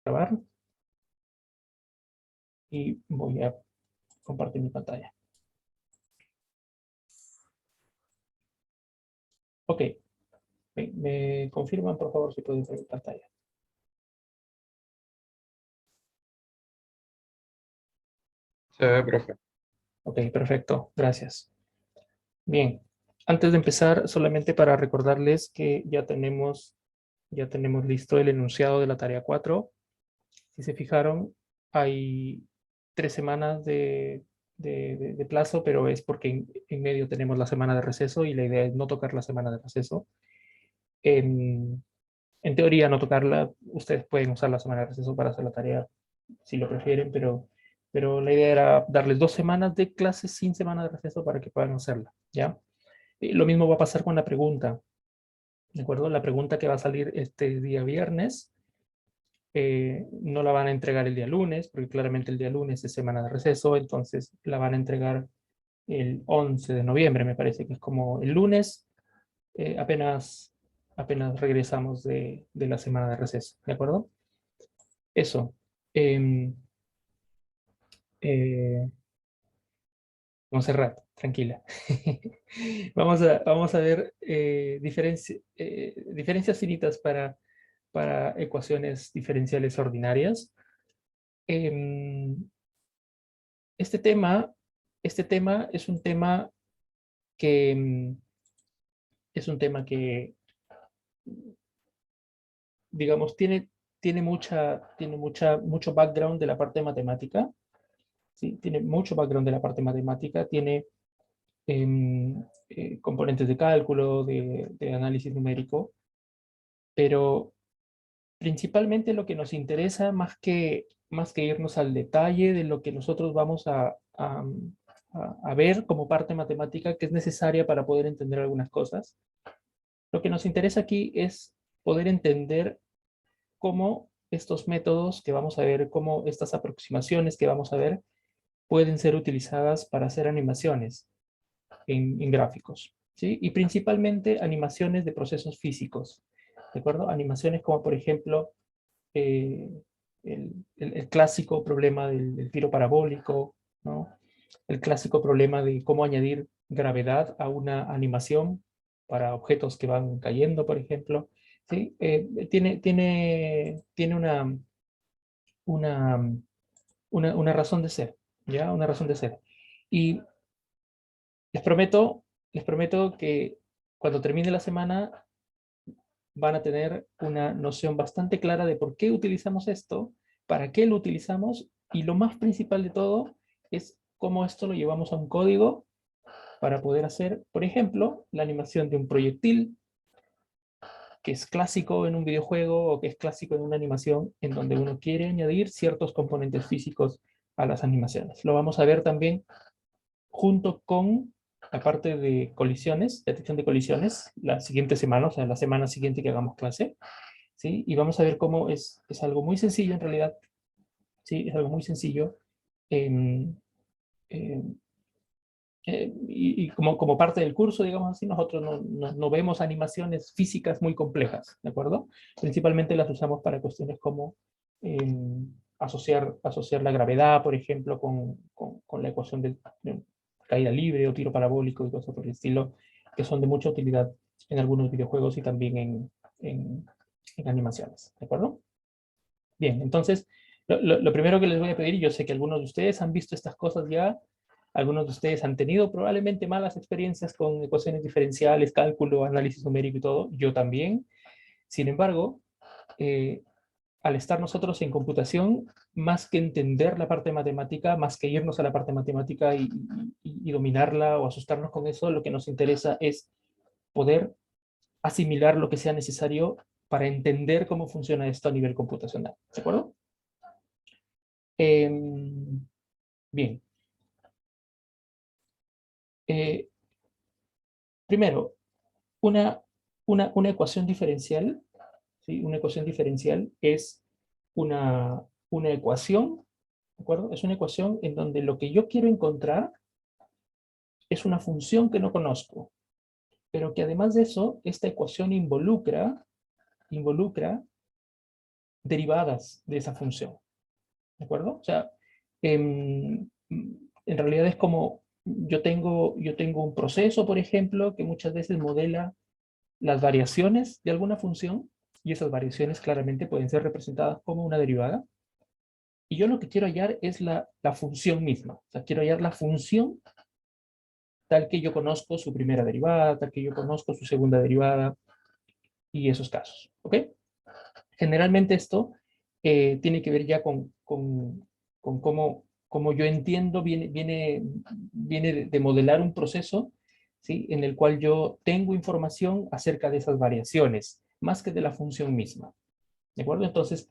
Grabar y voy a compartir mi pantalla. Ok, me confirman por favor si pueden ver mi pantalla. Se ve, profe. Ok, perfecto, gracias. Bien, antes de empezar, solamente para recordarles que ya tenemos listo el enunciado de la tarea 4. Si se fijaron, hay 3 semanas de plazo, pero es porque en medio tenemos la semana de receso y la idea es no tocar la semana de receso. En, en teoría, no tocarla, ustedes pueden usar la semana de receso para hacer la tarea si lo prefieren, pero la idea era darles 2 semanas de clases sin semana de receso para que puedan hacerla, ¿ya? Y lo mismo va a pasar con la pregunta, ¿de acuerdo? La pregunta que va a salir este día viernes, no la van a entregar el día lunes, porque claramente el día lunes es semana de receso, entonces la van a entregar el 11 de noviembre, me parece que es como el lunes, apenas regresamos de la semana de receso, ¿de acuerdo? Eso. Eh, eh, Montserrat, tranquila. Vamos a ver diferencias finitas para ecuaciones diferenciales ordinarias. Em, este tema, este tema es un tema que digamos, mucho background de la parte matemática, ¿sí? Tiene mucho background de la parte matemática, tiene componentes de cálculo, de análisis numérico, pero principalmente lo que nos interesa, más que irnos al detalle de lo que nosotros vamos a ver como parte matemática que es necesaria para poder entender algunas cosas, lo que nos interesa aquí es poder entender cómo estos métodos que vamos a ver, cómo estas aproximaciones que vamos a ver, pueden ser utilizadas para hacer animaciones en gráficos, ¿sí? Y principalmente animaciones de procesos físicos, ¿de acuerdo? Animaciones como, por ejemplo, eh, el clásico problema del tiro parabólico, ¿no? El clásico problema de cómo añadir gravedad a una animación para objetos que van cayendo, por ejemplo. ¿Sí? Tiene una, una razón de ser, ¿ya? Una razón de ser. Y les prometo, les prometo que cuando termine la semana van a tener una noción bastante clara de por qué utilizamos esto, para qué lo utilizamos y lo más principal de todo es cómo esto lo llevamos a un código para poder hacer, por ejemplo, la animación de un proyectil que es clásico en un videojuego o que es clásico en una animación en donde uno quiere añadir ciertos componentes físicos a las animaciones. Lo vamos a ver también junto con la parte de colisiones, detección de colisiones, la siguiente semana, o sea, la semana siguiente que hagamos clase, ¿sí? Y vamos a ver cómo es algo muy sencillo en realidad, ¿sí? Es algo muy sencillo. Eh, eh, y como parte del curso, digamos así, nosotros no vemos animaciones físicas muy complejas, ¿de acuerdo? Principalmente las usamos para cuestiones como asociar la gravedad, por ejemplo, con la ecuación de caída libre o tiro parabólico y cosas por el estilo, que son de mucha utilidad en algunos videojuegos y también en, en animaciones, ¿de acuerdo? Bien, entonces, lo primero que les voy a pedir, y yo sé que algunos de ustedes han visto estas cosas ya, algunos de ustedes han tenido probablemente malas experiencias con ecuaciones diferenciales, cálculo, análisis numérico y todo, yo también. Sin embargo, eh, al estar nosotros en computación, más que entender la parte matemática, más que irnos a la parte matemática y dominarla o asustarnos con eso, lo que nos interesa es poder asimilar lo que sea necesario para entender cómo funciona esto a nivel computacional. ¿De acuerdo? Bien. Eh, Primero, una, una ecuación diferencial, ¿sí? Una ecuación diferencial es una ecuación, ¿de acuerdo? Es una ecuación en donde lo que yo quiero encontrar es una función que no conozco, pero que además de eso, esta ecuación involucra derivadas de esa función. ¿De acuerdo? O sea, en realidad es como yo tengo un proceso, por ejemplo, que muchas veces modela las variaciones de alguna función, y esas variaciones claramente pueden ser representadas como una derivada. Y yo lo que quiero hallar es la función misma. O sea, quiero hallar la función tal que yo conozco su primera derivada, tal que yo conozco su segunda derivada, y esos casos. ¿Ok? Generalmente esto tiene que ver ya con cómo yo entiendo, viene de modelar un proceso, ¿sí? En el cual yo tengo información acerca de esas variaciones, más que de la función misma. ¿De acuerdo? Entonces,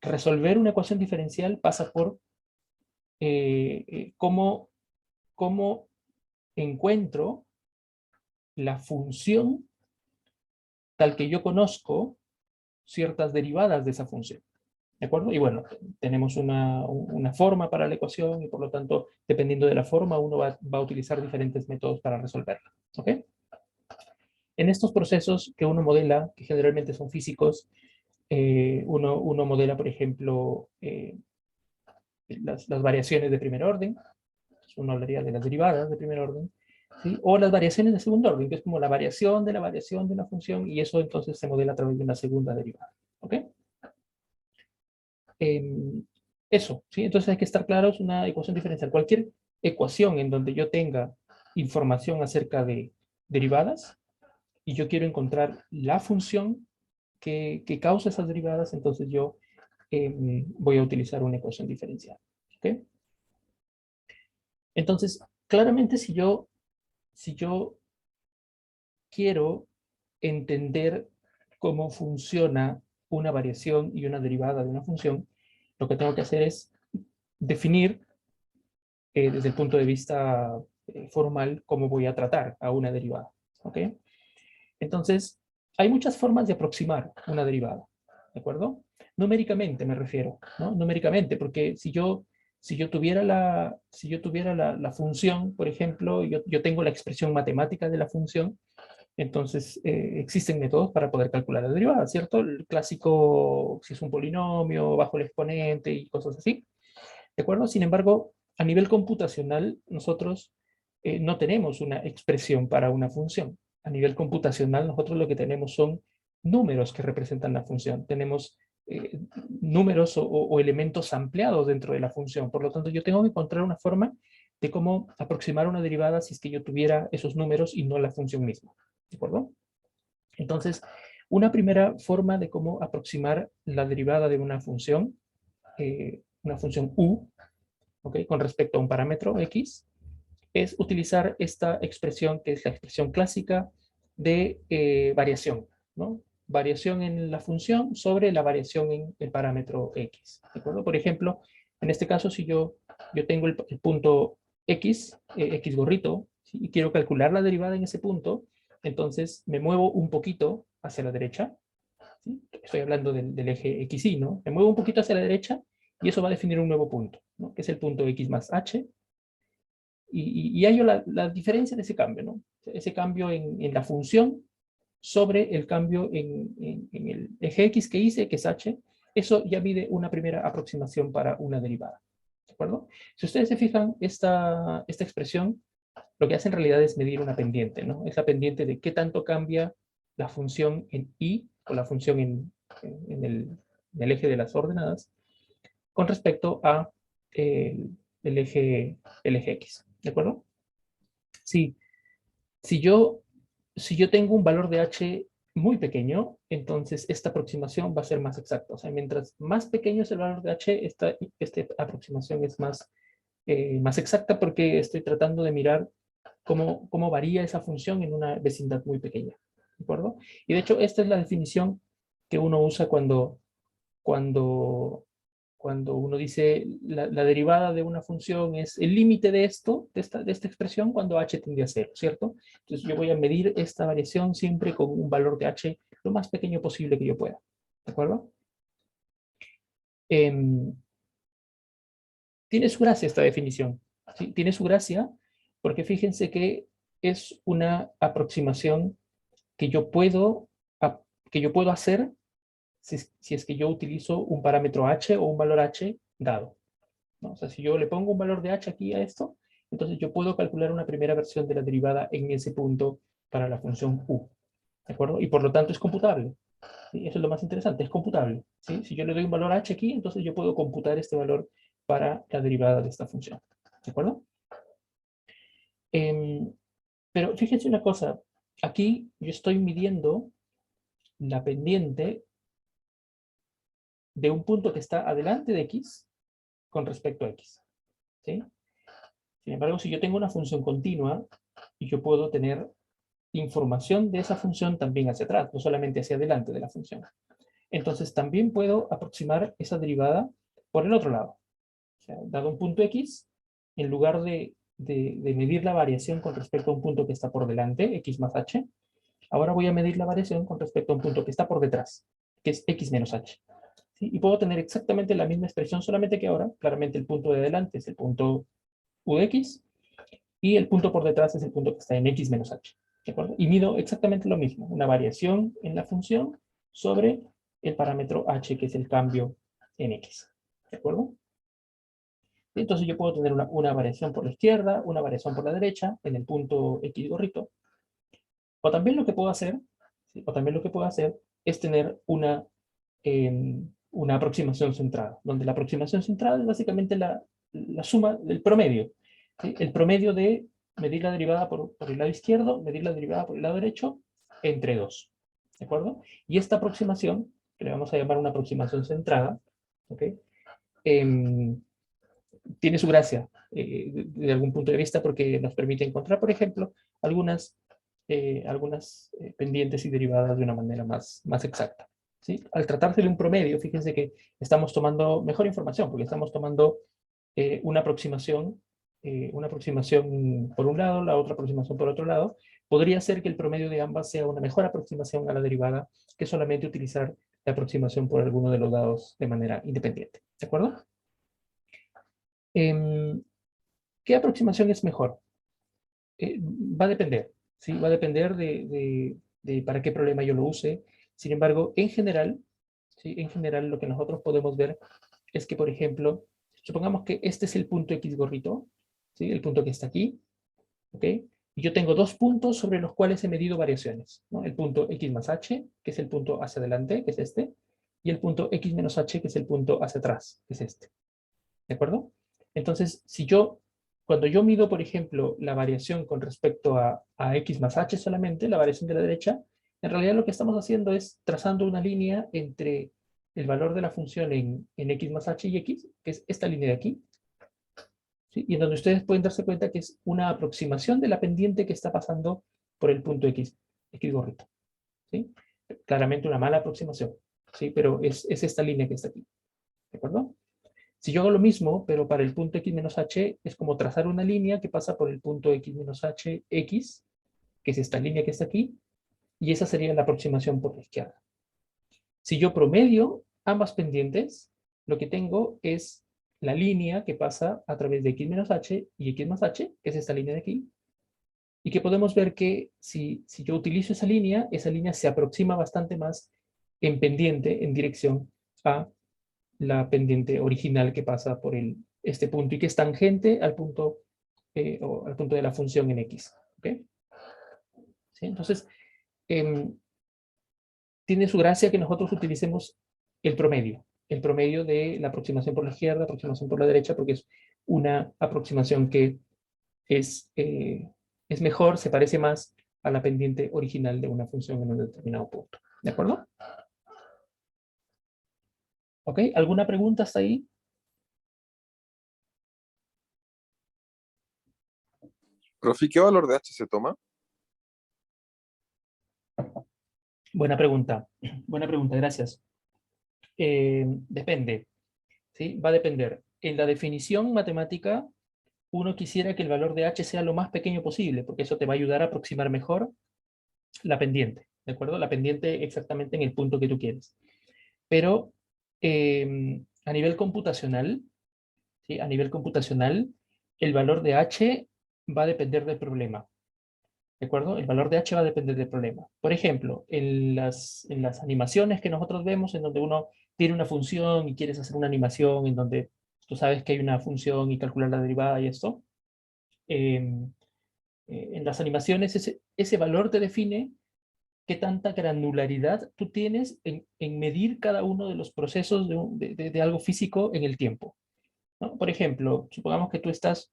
resolver una ecuación diferencial pasa por cómo encuentro la función tal que yo conozco ciertas derivadas de esa función. ¿De acuerdo? Y bueno, tenemos una forma para la ecuación y por lo tanto, dependiendo de la forma, uno va a utilizar diferentes métodos para resolverla. ¿Ok? En estos procesos que uno modela, que generalmente son físicos, uno modela, por ejemplo, las variaciones de primer orden. Uno hablaría de las derivadas de primer orden. ¿Sí? O las variaciones de segundo orden, que es como la variación de una función, y eso entonces se modela a través de una segunda derivada. ¿Ok? Eso, ¿sí? Entonces hay que estar claro, es una ecuación diferencial. Cualquier ecuación en donde yo tenga información acerca de derivadas y yo quiero encontrar la función que causa esas derivadas, entonces yo voy a utilizar una ecuación diferencial. ¿Ok? Entonces, claramente si yo quiero entender cómo funciona una variación y una derivada de una función, lo que tengo que hacer es definir desde el punto de vista formal cómo voy a tratar a una derivada. ¿Ok? Entonces, hay muchas formas de aproximar una derivada. ¿De acuerdo? Numéricamente me refiero, ¿no? Numéricamente, porque si yo tuviera la función, por ejemplo, yo tengo la expresión matemática de la función, entonces existen métodos para poder calcular la derivada, ¿cierto? El clásico, si es un polinomio, bajo el exponente y cosas así. ¿De acuerdo? Sin embargo, a nivel computacional, nosotros no tenemos una expresión para una función. A nivel computacional, nosotros lo que tenemos son números que representan la función. Tenemos números o elementos ampliados dentro de la función. Por lo tanto, yo tengo que encontrar una forma de cómo aproximar una derivada si es que yo tuviera esos números y no la función misma. ¿De acuerdo? Entonces, una primera forma de cómo aproximar la derivada de una función u, ¿okay? Con respecto a un parámetro x, es utilizar esta expresión que es la expresión clásica de variación, ¿no? Variación en la función sobre la variación en el parámetro x. ¿De acuerdo? Por ejemplo, en este caso, si yo tengo el punto x, x gorrito, ¿sí? Y quiero calcular la derivada en ese punto, entonces me muevo un poquito hacia la derecha, ¿sí? Estoy hablando del eje xy, ¿no? Me muevo un poquito hacia la derecha y eso va a definir un nuevo punto, ¿no? Que es el punto x más h, y hallo la diferencia de ese cambio, ¿no? Ese cambio en la función sobre el cambio en el eje x que hice, que es h, eso ya mide una primera aproximación para una derivada. ¿De acuerdo? Si ustedes se fijan, esta expresión lo que hace en realidad es medir una pendiente, ¿no? Es la pendiente de qué tanto cambia la función en y, o la función en el eje de las ordenadas, con respecto a el eje x. ¿De acuerdo? Si, si, yo, si yo tengo un valor de h muy pequeño, entonces esta aproximación va a ser más exacta. O sea, mientras más pequeño es el valor de h, esta aproximación es más exacta porque estoy tratando de mirar cómo varía esa función en una vecindad muy pequeña. ¿De acuerdo? Y de hecho, esta es la definición que uno usa cuando, cuando uno dice la derivada de una función es el límite de esto, de esta expresión, cuando h tiende a 0, ¿cierto? Entonces yo voy a medir esta variación siempre con un valor de h lo más pequeño posible que yo pueda. ¿De acuerdo? Tiene su gracia esta definición. ¿Sí? Tiene su gracia porque fíjense que es una aproximación que yo puedo hacer si es que yo utilizo un parámetro h o un valor h dado, ¿no? O sea, si yo le pongo un valor de h aquí a esto, entonces yo puedo calcular una primera versión de la derivada en ese punto para la función u, ¿de acuerdo? Y por lo tanto es computable. ¿Sí? Eso es lo más interesante, es computable. ¿Sí? Si yo le doy un valor h aquí, entonces yo puedo computar este valor para la derivada de esta función, ¿de acuerdo? Pero fíjense una cosa, aquí yo estoy midiendo la pendiente de un punto que está adelante de x con respecto a x, ¿sí? Sin embargo, si yo tengo una función continua, yo puedo tener información de esa función también hacia atrás, no solamente hacia adelante de la función. Entonces también puedo aproximar esa derivada por el otro lado. O sea, dado un punto x, en lugar de medir la variación con respecto a un punto que está por delante, x más h, ahora voy a medir la variación con respecto a un punto que está por detrás, que es x menos h. ¿Sí? Y puedo tener exactamente la misma expresión, solamente que ahora, claramente el punto de adelante es el punto u de x, y el punto por detrás es el punto que está en x menos h. ¿De acuerdo? Y mido exactamente lo mismo, una variación en la función sobre el parámetro h, que es el cambio en x. ¿De acuerdo? Entonces yo puedo tener una variación por la izquierda, una variación por la derecha, en el punto x gorrito. O también lo que puedo hacer, ¿sí? O también lo que puedo hacer es tener una aproximación centrada, donde la aproximación centrada es básicamente la suma del promedio. ¿Sí? El promedio de medir la derivada por el lado izquierdo, medir la derivada por el lado derecho, entre dos. ¿De acuerdo? Y esta aproximación, que le vamos a llamar una aproximación centrada, ¿ok? Em, tiene su gracia de algún punto de vista porque nos permite encontrar, por ejemplo, algunas pendientes y derivadas de una manera más exacta. ¿Sí? Al tratarse de un promedio, fíjense que estamos tomando mejor información porque estamos tomando una aproximación por un lado, la otra aproximación por otro lado. Podría ser que el promedio de ambas sea una mejor aproximación a la derivada que solamente utilizar la aproximación por alguno de los lados de manera independiente. ¿De acuerdo? Em, ¿Qué aproximación es mejor? Va a depender, ¿sí? Va a depender de para qué problema yo lo use. Sin embargo, en general, ¿sí? En general lo que nosotros podemos ver es que, por ejemplo, supongamos que este es el punto X gorrito, ¿sí? El punto que está aquí, ¿ok? Y yo tengo dos puntos sobre los cuales he medido variaciones, ¿no? El punto X más H, que es el punto hacia adelante, que es este, y el punto X menos H, que es el punto hacia atrás, que es este. ¿De acuerdo? Entonces, cuando yo mido, por ejemplo, la variación con respecto a x más h solamente, la variación de la derecha, en realidad lo que estamos haciendo es trazando una línea entre el valor de la función en x más h y x, que es esta línea de aquí, ¿sí? Y en donde ustedes pueden darse cuenta que es una aproximación de la pendiente que está pasando por el punto x gorrito, ¿sí? Claramente una mala aproximación, ¿sí? Pero es esta línea que está aquí, ¿de acuerdo? Si yo hago lo mismo, pero para el punto x menos h, es como trazar una línea que pasa por el punto x menos h, x, que es esta línea que está aquí, y esa sería la aproximación por la izquierda. Si yo promedio ambas pendientes, lo que tengo es la línea que pasa a través de x menos h y x más h, que es esta línea de aquí, y que podemos ver que si yo utilizo esa línea se aproxima bastante más en pendiente, en dirección a la pendiente original que pasa por este punto y que es tangente o al punto de la función en x. ¿Okay? ¿Sí? Entonces, eh, tiene su gracia que nosotros utilicemos el promedio de la aproximación por la izquierda, aproximación por la derecha, porque es una aproximación que es mejor, se parece más a la pendiente original de una función en un determinado punto. ¿De acuerdo? ¿Ok? ¿Alguna pregunta hasta ahí? Profe, ¿qué valor de H se toma? Buena pregunta. Buena pregunta, gracias. Depende, ¿sí? Va a depender. En la definición matemática, uno quisiera que el valor de h sea lo más pequeño posible, porque eso te va a ayudar a aproximar mejor la pendiente, ¿de acuerdo? La pendiente exactamente en el punto que tú quieres. Pero a nivel computacional, ¿sí? A nivel computacional, el valor de h va a depender del problema. ¿De acuerdo? El valor de h va a depender del problema. Por ejemplo, en las animaciones que nosotros vemos, en donde uno tiene una función y quieres hacer una animación en donde tú sabes que hay una función y calcular la derivada y esto, em, en las animaciones ese valor te define qué tanta granularidad tú tienes en medir cada uno de los procesos de algo físico en el tiempo, ¿no? Por ejemplo, supongamos que tú estás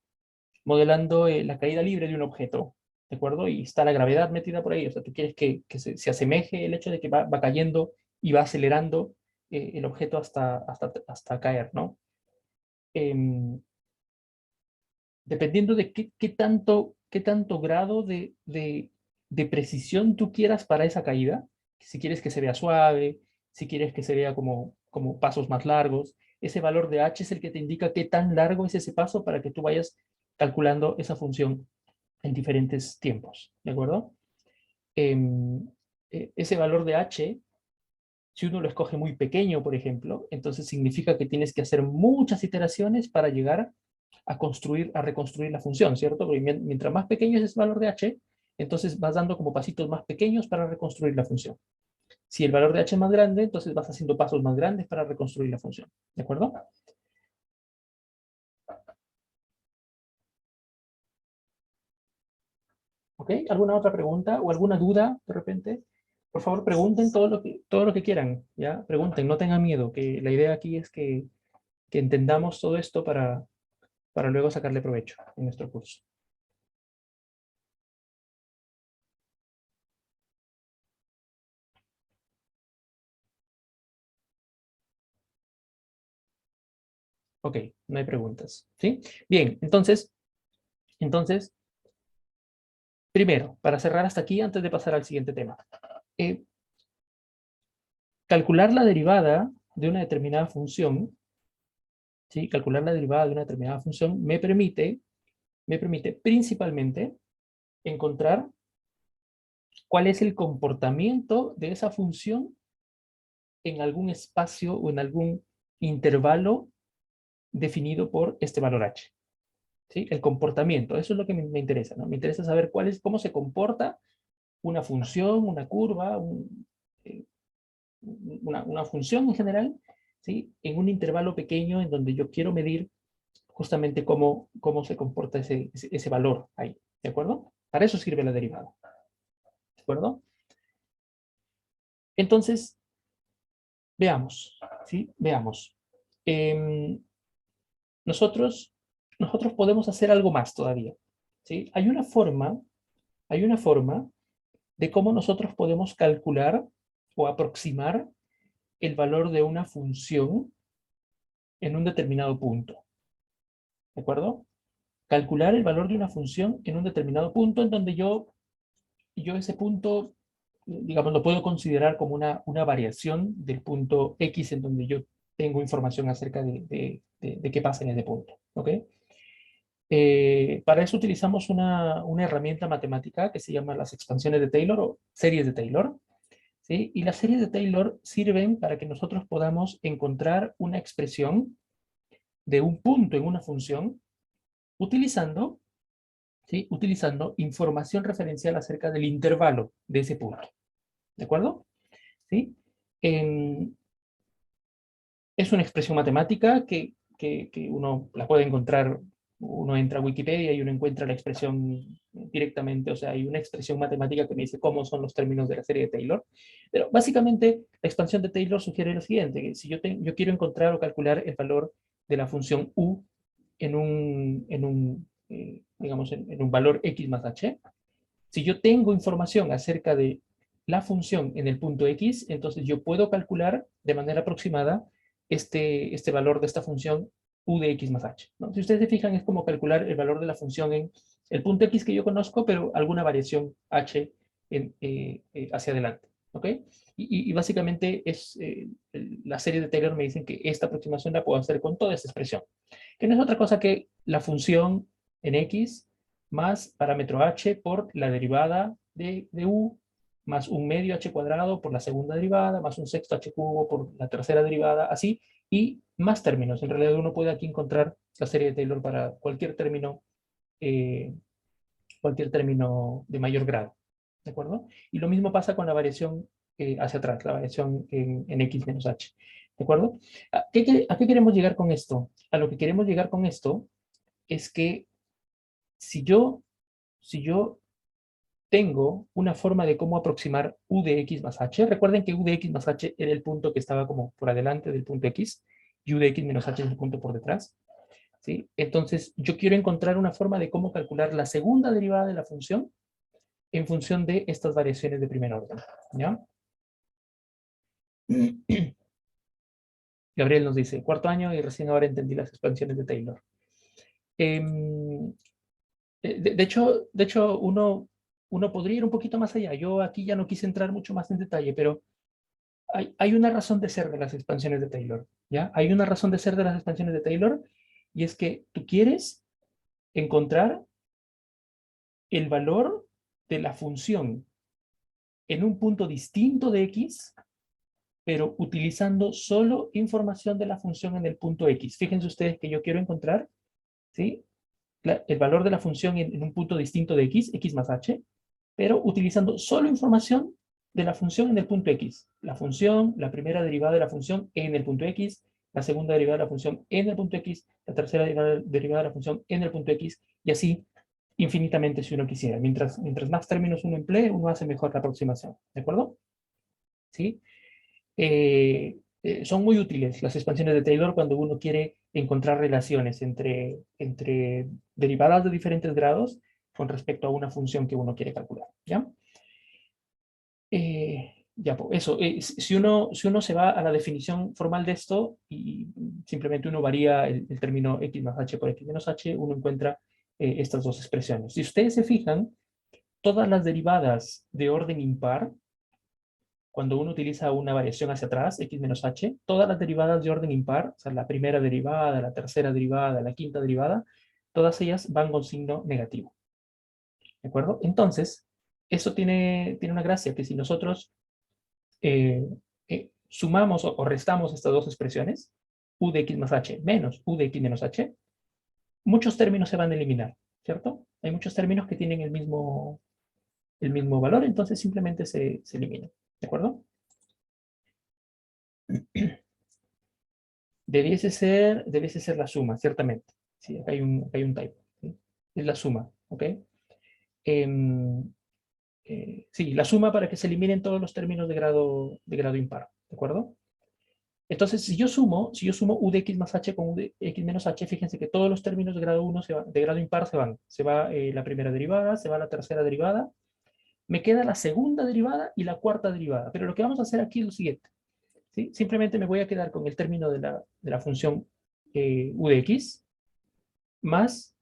modelando la caída libre de un objeto, ¿de acuerdo? Y está la gravedad metida por ahí, o sea, tú quieres que se asemeje el hecho de que va cayendo y va acelerando el objeto hasta caer, ¿no? Em, Dependiendo de qué tanto grado de precisión tú quieras para esa caída, si quieres que se vea suave, si quieres que se vea como pasos más largos, ese valor de h es el que te indica qué tan largo es ese paso para que tú vayas calculando esa función en diferentes tiempos, ¿de acuerdo? Em, Ese valor de h, si uno lo escoge muy pequeño, por ejemplo, entonces significa que tienes que hacer muchas iteraciones para llegar a reconstruir la función, ¿cierto? Porque mientras más pequeño es ese valor de h, entonces vas dando como pasitos más pequeños para reconstruir la función. Si el valor de h es más grande, entonces vas haciendo pasos más grandes para reconstruir la función, ¿de acuerdo? ¿Ok? ¿Alguna otra pregunta o alguna duda de repente? Por favor, pregunten todo lo que quieran, ¿ya? Pregunten, no tengan miedo, que la idea aquí es que entendamos todo esto para luego sacarle provecho en nuestro curso. Ok, no hay preguntas, ¿sí? Bien, entonces, primero, para cerrar hasta aquí, antes de pasar al siguiente tema. eh, Calcular la derivada de una determinada función, ¿sí? Calcular la derivada de una determinada función me permite principalmente encontrar cuál es el comportamiento de esa función en algún espacio o en algún intervalo definido por este valor h. ¿Sí? El comportamiento, eso es lo que me interesa, ¿no? Me interesa saber cómo se comporta una función, una curva, eh, una función en general, ¿sí? En un intervalo pequeño en donde yo quiero medir justamente cómo se comporta ese valor ahí, ¿de acuerdo? Para eso sirve la derivada, ¿de acuerdo? Entonces, veamos, ¿sí? Veamos. Em, nosotros, nosotros podemos hacer algo más todavía, ¿sí? Hay una forma de cómo nosotros podemos calcular o aproximar el valor de una función en un determinado punto, ¿de acuerdo? Calcular el valor de una función en un determinado punto en donde yo ese punto, digamos, lo puedo considerar como una variación del punto X en donde yo tengo información acerca de qué pasa en ese punto, ¿ok? Para eso utilizamos una herramienta matemática que se llama las expansiones de Taylor o series de Taylor, ¿sí? Y las series de Taylor sirven para que nosotros podamos encontrar una expresión de un punto en una función utilizando, ¿sí? Utilizando información referencial acerca del intervalo de ese punto. ¿De acuerdo? ¿Sí? En- es una expresión matemática que uno la puede encontrar, uno entra a Wikipedia y uno encuentra la expresión directamente, o sea, hay una expresión matemática que me dice cómo son los términos de la serie de Taylor. Pero básicamente la expansión de Taylor sugiere lo siguiente, que si yo quiero encontrar o calcular el valor de la función u digamos, en un valor x más h, si yo tengo información acerca de la función en el punto x, entonces yo puedo calcular de manera aproximada este valor de esta función u de x más h, ¿no? Si ustedes se fijan, es como calcular el valor de la función en el punto x que yo conozco, pero alguna variación h hacia adelante. ¿Ok? Y básicamente la serie de Taylor me dicen que esta aproximación la puedo hacer con toda esta expresión, que no es otra cosa que la función en x más parámetro h por la derivada de u, más un medio h cuadrado por la segunda derivada, más un sexto h cubo por la tercera derivada, así, y más términos. En realidad uno puede aquí encontrar la serie de Taylor para cualquier término eh, cualquier término de mayor grado, ¿de acuerdo? Y lo mismo pasa con la variación hacia atrás, la variación en x menos h, ¿de acuerdo? ¿A qué queremos llegar con esto? A lo que queremos llegar con esto es que si yo tengo una forma de cómo aproximar u de x más h. Recuerden que u de x más h era el punto que estaba como por adelante del punto x, y u de x menos h es el punto por detrás. ¿Sí? Entonces, yo quiero encontrar una forma de cómo calcular la segunda derivada de la función en función de estas variaciones de primer orden. ¿Ya? Gabriel nos dice, cuarto año y recién ahora entendí las expansiones de Taylor. De hecho, uno podría ir un poquito más allá. Yo aquí ya no quise entrar mucho más en detalle, pero hay una razón de ser de las expansiones de Taylor, ¿ya? Hay una razón de ser de las expansiones de Taylor, y es que tú quieres encontrar el valor de la función en un punto distinto de x, pero utilizando solo información de la función en el punto x. Fíjense ustedes que yo quiero encontrar, ¿sí?, el valor de la función en un punto distinto de x más h, pero utilizando solo información de la función en el punto x. La función, la primera derivada de la función en el punto x, la segunda derivada de la función en el punto x, la tercera derivada de la función en el punto x, y así infinitamente si uno quisiera. Mientras más términos uno emplee, uno hace mejor la aproximación. ¿De acuerdo? ¿Sí? Son muy útiles las expansiones de Taylor cuando uno quiere encontrar relaciones entre derivadas de diferentes grados con respecto a una función que uno quiere calcular. ¿Ya? Ya, pues eso. Si uno se va a la definición formal de esto y simplemente uno varía el término x más h por x menos h, uno encuentra estas dos expresiones. Si ustedes se fijan, todas las derivadas de orden impar, cuando uno utiliza una variación hacia atrás, x menos h, todas las derivadas de orden impar, o sea, la primera derivada, la tercera derivada, la quinta derivada, todas ellas van con signo negativo. ¿De acuerdo? Entonces, eso tiene una gracia, que si nosotros sumamos o restamos estas dos expresiones, u de x más h menos u de x menos h, muchos términos se van a eliminar, ¿cierto? Hay muchos términos que tienen el mismo valor, entonces simplemente se eliminan. ¿De acuerdo? Debiese ser la suma, ciertamente. Sí, acá hay un typo. ¿Sí? Es la suma, ¿ok? Em, sí, la suma para que se eliminen todos los términos de grado impar, ¿de acuerdo? Entonces, si yo sumo u de x más h con u de x menos h, fíjense que todos los términos de grado 1 de grado impar se van. Se va la primera derivada, se va la tercera derivada, me queda la segunda derivada y la cuarta derivada. Pero lo que vamos a hacer aquí es lo siguiente, ¿sí? Simplemente me voy a quedar con el término de la función u de x más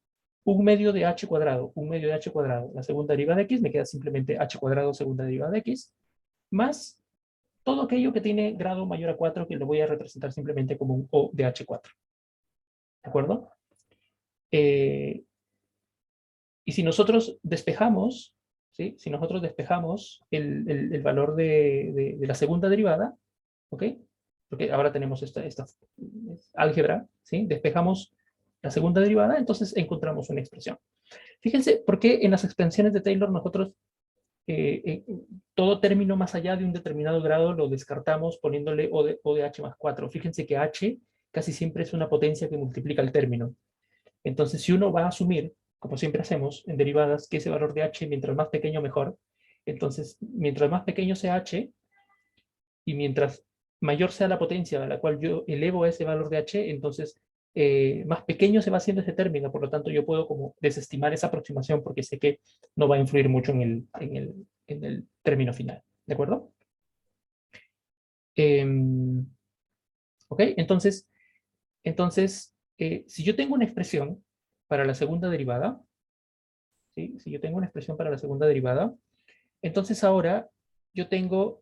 un medio de h cuadrado, un medio de h cuadrado. La segunda derivada de x me queda simplemente h cuadrado segunda derivada de x, más todo aquello que tiene grado mayor a 4, que lo voy a representar simplemente como un O de H4. ¿De acuerdo? Y si nosotros despejamos, ¿sí? Si nosotros despejamos el valor de la segunda derivada, ¿ok? Porque ahora tenemos esta álgebra, ¿sí? Despejamos la segunda derivada, entonces encontramos una expresión. Fíjense por qué en las expansiones de Taylor nosotros todo término más allá de un determinado grado lo descartamos poniéndole O de H más 4. Fíjense que H casi siempre es una potencia que multiplica el término. Entonces, si uno va a asumir, como siempre hacemos en derivadas, que ese valor de H, mientras más pequeño, mejor. Entonces, mientras más pequeño sea H, y mientras mayor sea la potencia a la cual yo elevo ese valor de H, entonces más pequeño se va haciendo ese término. Por lo tanto, yo puedo como desestimar esa aproximación porque sé que no va a influir mucho en el término final. ¿De acuerdo? ¿Ok? Entonces, si yo tengo una expresión para la segunda derivada, ¿sí? Si yo tengo una expresión para la segunda derivada, entonces ahora yo tengo,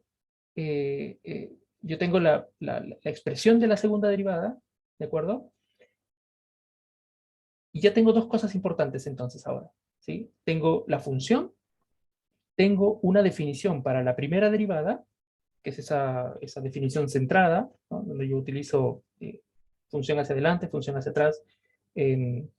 la expresión de la segunda derivada, ¿de acuerdo? Y ya tengo dos cosas importantes entonces ahora, ¿sí? Tengo la función, tengo una definición para la primera derivada, que es esa definición centrada, ¿no? Donde yo utilizo función hacia adelante, función hacia atrás, en-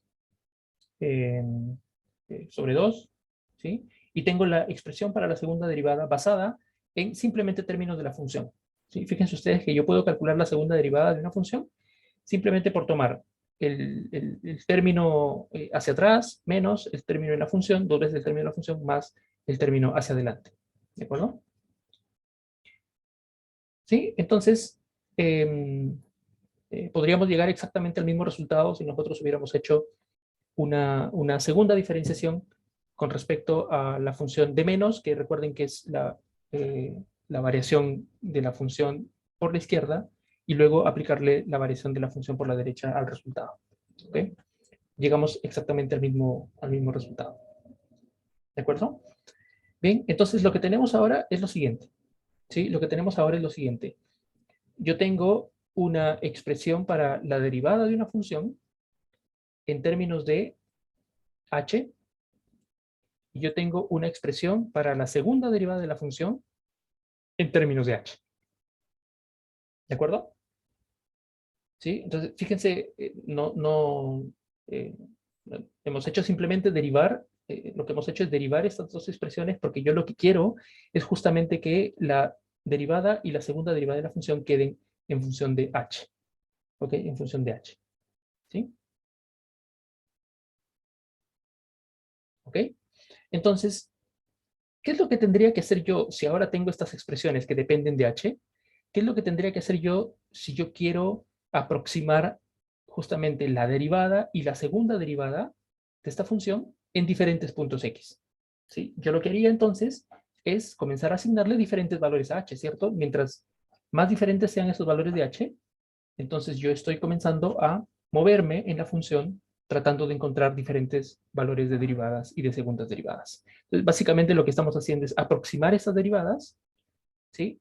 sobre 2. ¿sí? Y tengo la expresión para la segunda derivada basada en simplemente términos de la función, ¿sí? Fíjense ustedes que yo puedo calcular la segunda derivada de una función simplemente por tomar el término hacia atrás menos el término en la función, dos veces el término de la función más el término hacia adelante. ¿De acuerdo? ¿Sí? Entonces, podríamos llegar exactamente al mismo resultado si nosotros hubiéramos hecho una segunda diferenciación con respecto a la función de menos, que recuerden que es la variación de la función por la izquierda, y luego aplicarle la variación de la función por la derecha al resultado. ¿Ok? Llegamos exactamente al mismo resultado. ¿De acuerdo? Bien, entonces lo que tenemos ahora es lo siguiente. ¿Sí? Lo que tenemos ahora es lo siguiente. Yo tengo una expresión para la derivada de una función en términos de h, y yo tengo una expresión para la segunda derivada de la función en términos de h. ¿De acuerdo? ¿Sí? Entonces, fíjense, eh, hemos hecho simplemente derivar, lo que hemos hecho es derivar estas dos expresiones porque yo lo que quiero es justamente que la derivada y la segunda derivada de la función queden en función de h. ¿Ok? En función de h. ¿Sí? ¿Ok? Entonces, ¿qué es lo que tendría que hacer yo si ahora tengo estas expresiones que dependen de h? ¿Qué es lo que tendría que hacer yo si yo quiero aproximar justamente la derivada y la segunda derivada de esta función en diferentes puntos x? ¿Sí? Yo lo que haría entonces es comenzar a asignarle diferentes valores a h, ¿cierto? Mientras más diferentes sean esos valores de h, entonces yo estoy comenzando a moverme en la función tratando de encontrar diferentes valores de derivadas y de segundas derivadas. Entonces, básicamente lo que estamos haciendo es aproximar esas derivadas, ¿sí?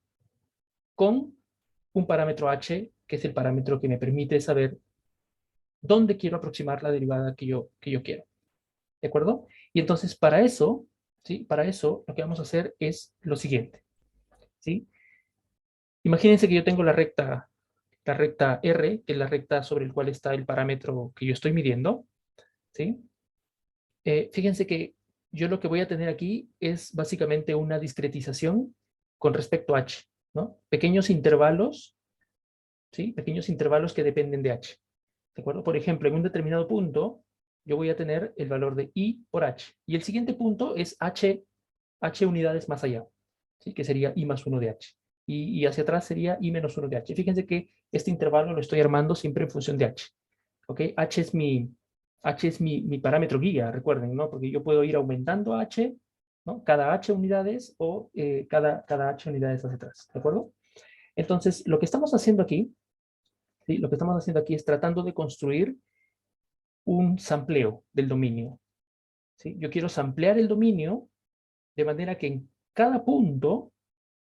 Con un parámetro h, que es el parámetro que me permite saber dónde quiero aproximar la derivada que yo quiero. ¿De acuerdo? Y entonces para eso, ¿sí? Para eso lo que vamos a hacer es lo siguiente, ¿sí? Imagínense que yo tengo la recta R, que es la recta sobre el cual está el parámetro que yo estoy midiendo, ¿sí? Fíjense que yo lo que voy a tener aquí es básicamente una discretización con respecto a h, ¿no? Pequeños intervalos, ¿sí? Pequeños intervalos que dependen de h. ¿De acuerdo? Por ejemplo, en un determinado punto, yo voy a tener el valor de I por H. Y el siguiente punto es H unidades más allá, ¿sí? Que sería I más 1 de H. Y hacia atrás sería I menos 1 de H. Fíjense que este intervalo lo estoy armando siempre en función de H. ¿Ok? H es mi parámetro guía, recuerden, ¿no? Porque yo puedo ir aumentando H, ¿no? Cada H unidades o cada H unidades hacia atrás. ¿De acuerdo? Entonces, lo que estamos haciendo aquí, ¿sí? Lo que estamos haciendo aquí es tratando de construir un sampleo del dominio, ¿sí? Yo quiero samplear el dominio de manera que en cada punto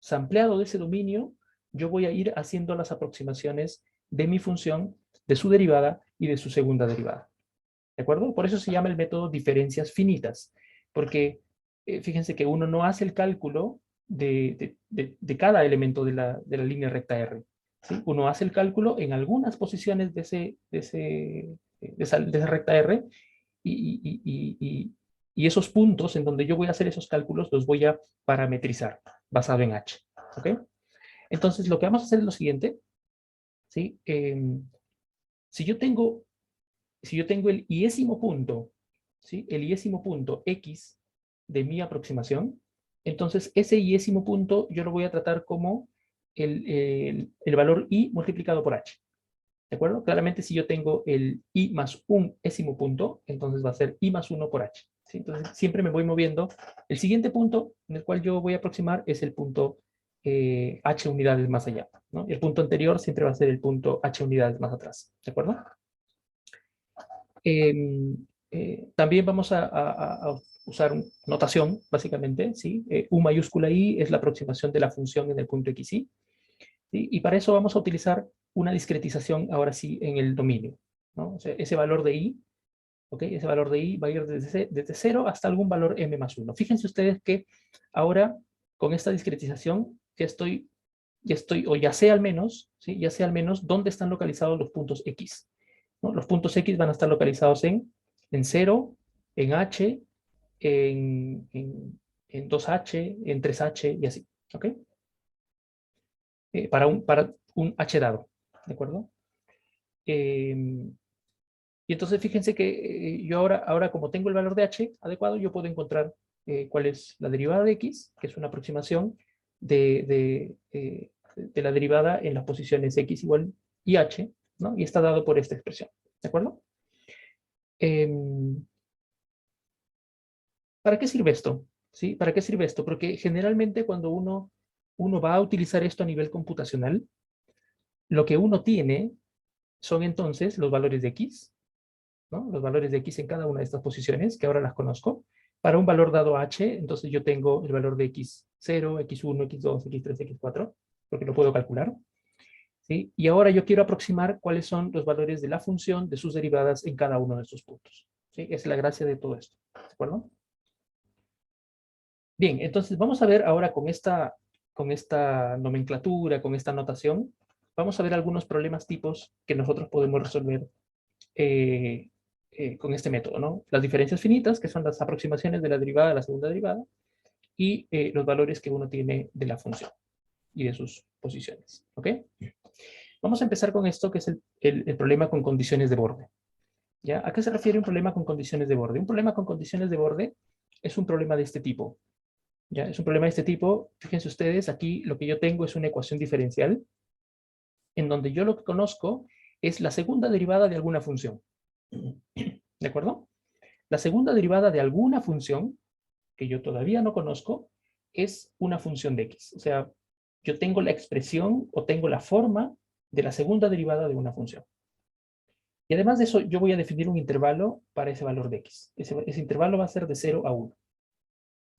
sampleado de ese dominio, yo voy a ir haciendo las aproximaciones de mi función, de su derivada y de su segunda derivada. ¿De acuerdo? Por eso se llama el método diferencias finitas, porque fíjense que uno no hace el cálculo de cada elemento de la línea recta R. ¿Sí? Uno hace el cálculo en algunas posiciones de esa recta R y, y, y, y, y esos puntos en donde yo voy a hacer esos cálculos los voy a parametrizar basado en H. ¿Ok? Entonces, lo que vamos a hacer es lo siguiente. ¿Sí? Si yo tengo el iésimo punto, ¿sí? El iésimo punto X de mi aproximación, entonces ese iésimo punto yo lo voy a tratar como el valor I multiplicado por H. ¿De acuerdo? Claramente si yo tengo el I más un ésimo punto, entonces va a ser I más 1 por H. ¿Sí? Entonces siempre me voy moviendo. El siguiente punto en el cual yo voy a aproximar es el punto H unidades más allá, ¿no? El punto anterior siempre va a ser el punto H unidades más atrás. ¿De acuerdo? También vamos a usar notación, básicamente, ¿sí? U mayúscula I es la aproximación de la función en el punto XY, ¿sí? Y para eso vamos a utilizar una discretización, ahora sí, en el dominio, ¿no? O sea, ese valor de I, ¿ok? Ese valor de I va a ir desde 0 hasta algún valor m más 1. Fíjense ustedes que ahora, con esta discretización, o ya sé al menos, ¿sí? Ya sé al menos dónde están localizados los puntos X, ¿no? Los puntos X van a estar localizados en 0, en H, en 2H, en 3H y así. ¿Ok? Para un H dado. ¿De acuerdo? Y entonces fíjense que yo ahora como tengo el valor de H adecuado, yo puedo encontrar cuál es la derivada de X, que es una aproximación de la derivada en las posiciones X igual y H, ¿no? Y está dado por esta expresión. ¿De acuerdo? ¿Para qué sirve esto? ¿Sí? ¿Para qué sirve esto? Porque generalmente cuando uno va a utilizar esto a nivel computacional, lo que uno tiene son entonces los valores de X, ¿no? Los valores de X en cada una de estas posiciones, que ahora las conozco. Para un valor dado H, entonces yo tengo el valor de X0, X1, X2, X3, X4, porque lo puedo calcular. ¿Sí? Y ahora yo quiero aproximar cuáles son los valores de la función de sus derivadas en cada uno de estos puntos. ¿Sí? Esa es la gracia de todo esto. ¿De acuerdo? Bien, entonces vamos a ver ahora con esta nomenclatura, con esta notación, vamos a ver algunos problemas tipos que nosotros podemos resolver eh, con este método, ¿no? Las diferencias finitas, que son las aproximaciones de la derivada a la segunda derivada, y los valores que uno tiene de la función y de sus posiciones, ¿ok? Vamos a empezar con esto, que es el problema con condiciones de borde. ¿Ya? ¿A qué se refiere un problema con condiciones de borde? Un problema con condiciones de borde es un problema de este tipo. ¿Ya? Es un problema de este tipo. Fíjense ustedes, aquí lo que yo tengo es una ecuación diferencial, en donde yo lo que conozco es la segunda derivada de alguna función. ¿De acuerdo? La segunda derivada de alguna función, que yo todavía no conozco, es una función de X. O sea, yo tengo la expresión o tengo la forma de la segunda derivada de una función. Y además de eso, yo voy a definir un intervalo para ese valor de X. Ese intervalo va a ser de 0 a 1.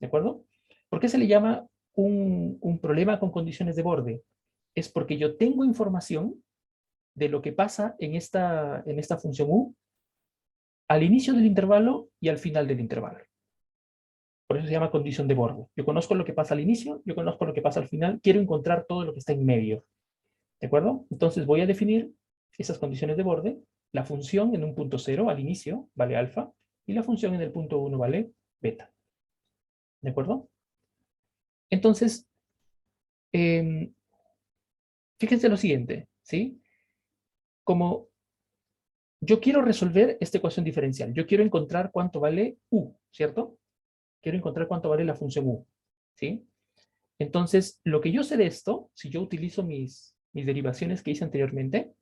¿De acuerdo? ¿Por qué se le llama un problema con condiciones de borde? Es porque yo tengo información de lo que pasa en esta función U al inicio del intervalo y al final del intervalo. Por eso se llama condición de borde. Yo conozco lo que pasa al inicio, yo conozco lo que pasa al final, quiero encontrar todo lo que está en medio. ¿De acuerdo? Entonces voy a definir esas condiciones de borde. La función en un punto 0 al inicio vale alfa y la función en el punto 1 vale beta. ¿De acuerdo? Entonces, fíjense lo siguiente, ¿sí? Como yo quiero resolver esta ecuación diferencial, yo quiero encontrar cuánto vale U, ¿cierto? Quiero encontrar cuánto vale la función U, ¿sí? Entonces, lo que yo sé de esto, si yo utilizo mis derivaciones que hice anteriormente,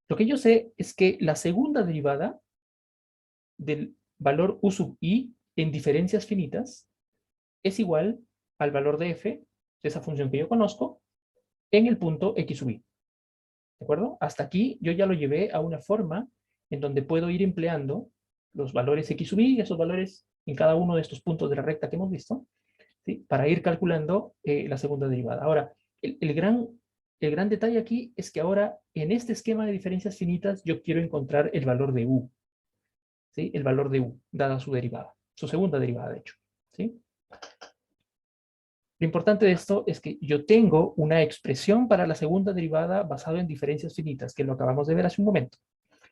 lo que yo sé es que la segunda derivada del valor U sub I en diferencias finitas es igual al valor de f, de esa función que yo conozco, en el punto x sub i. ¿De acuerdo? Hasta aquí yo ya lo llevé a una forma en donde puedo ir empleando los valores x sub i y esos valores en cada uno de estos puntos de la recta que hemos visto, ¿sí? Para ir calculando la segunda derivada. Ahora, el gran detalle aquí es que ahora en este esquema de diferencias finitas yo quiero encontrar el valor de u, ¿sí? El valor de u, dada su derivada, su segunda derivada de hecho, ¿sí? Lo importante de esto es que yo tengo una expresión para la segunda derivada basada en diferencias finitas, que lo acabamos de ver hace un momento,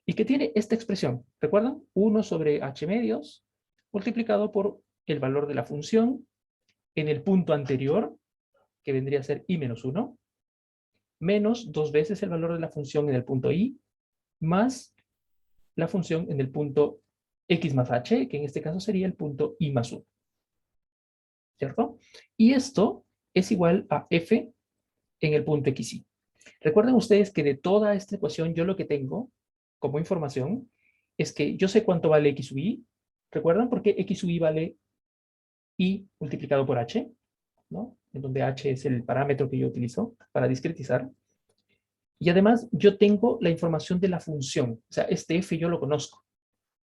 y que tiene esta expresión. ¿Recuerdan? 1 sobre h medios multiplicado por el valor de la función en el punto anterior, que vendría a ser i menos 1, menos 2 veces el valor de la función en el punto i, más la función en el punto x más h, que en este caso sería el punto i más 1. ¿Cierto? Y esto es igual a f en el punto xy. Recuerden ustedes que de toda esta ecuación yo lo que tengo como información es que yo sé cuánto vale x sub i. ¿Recuerdan por qué x sub i vale i multiplicado por h? ¿No? En donde h es el parámetro que yo utilizo para discretizar. Y además yo tengo la información de la función. O sea, este f yo lo conozco.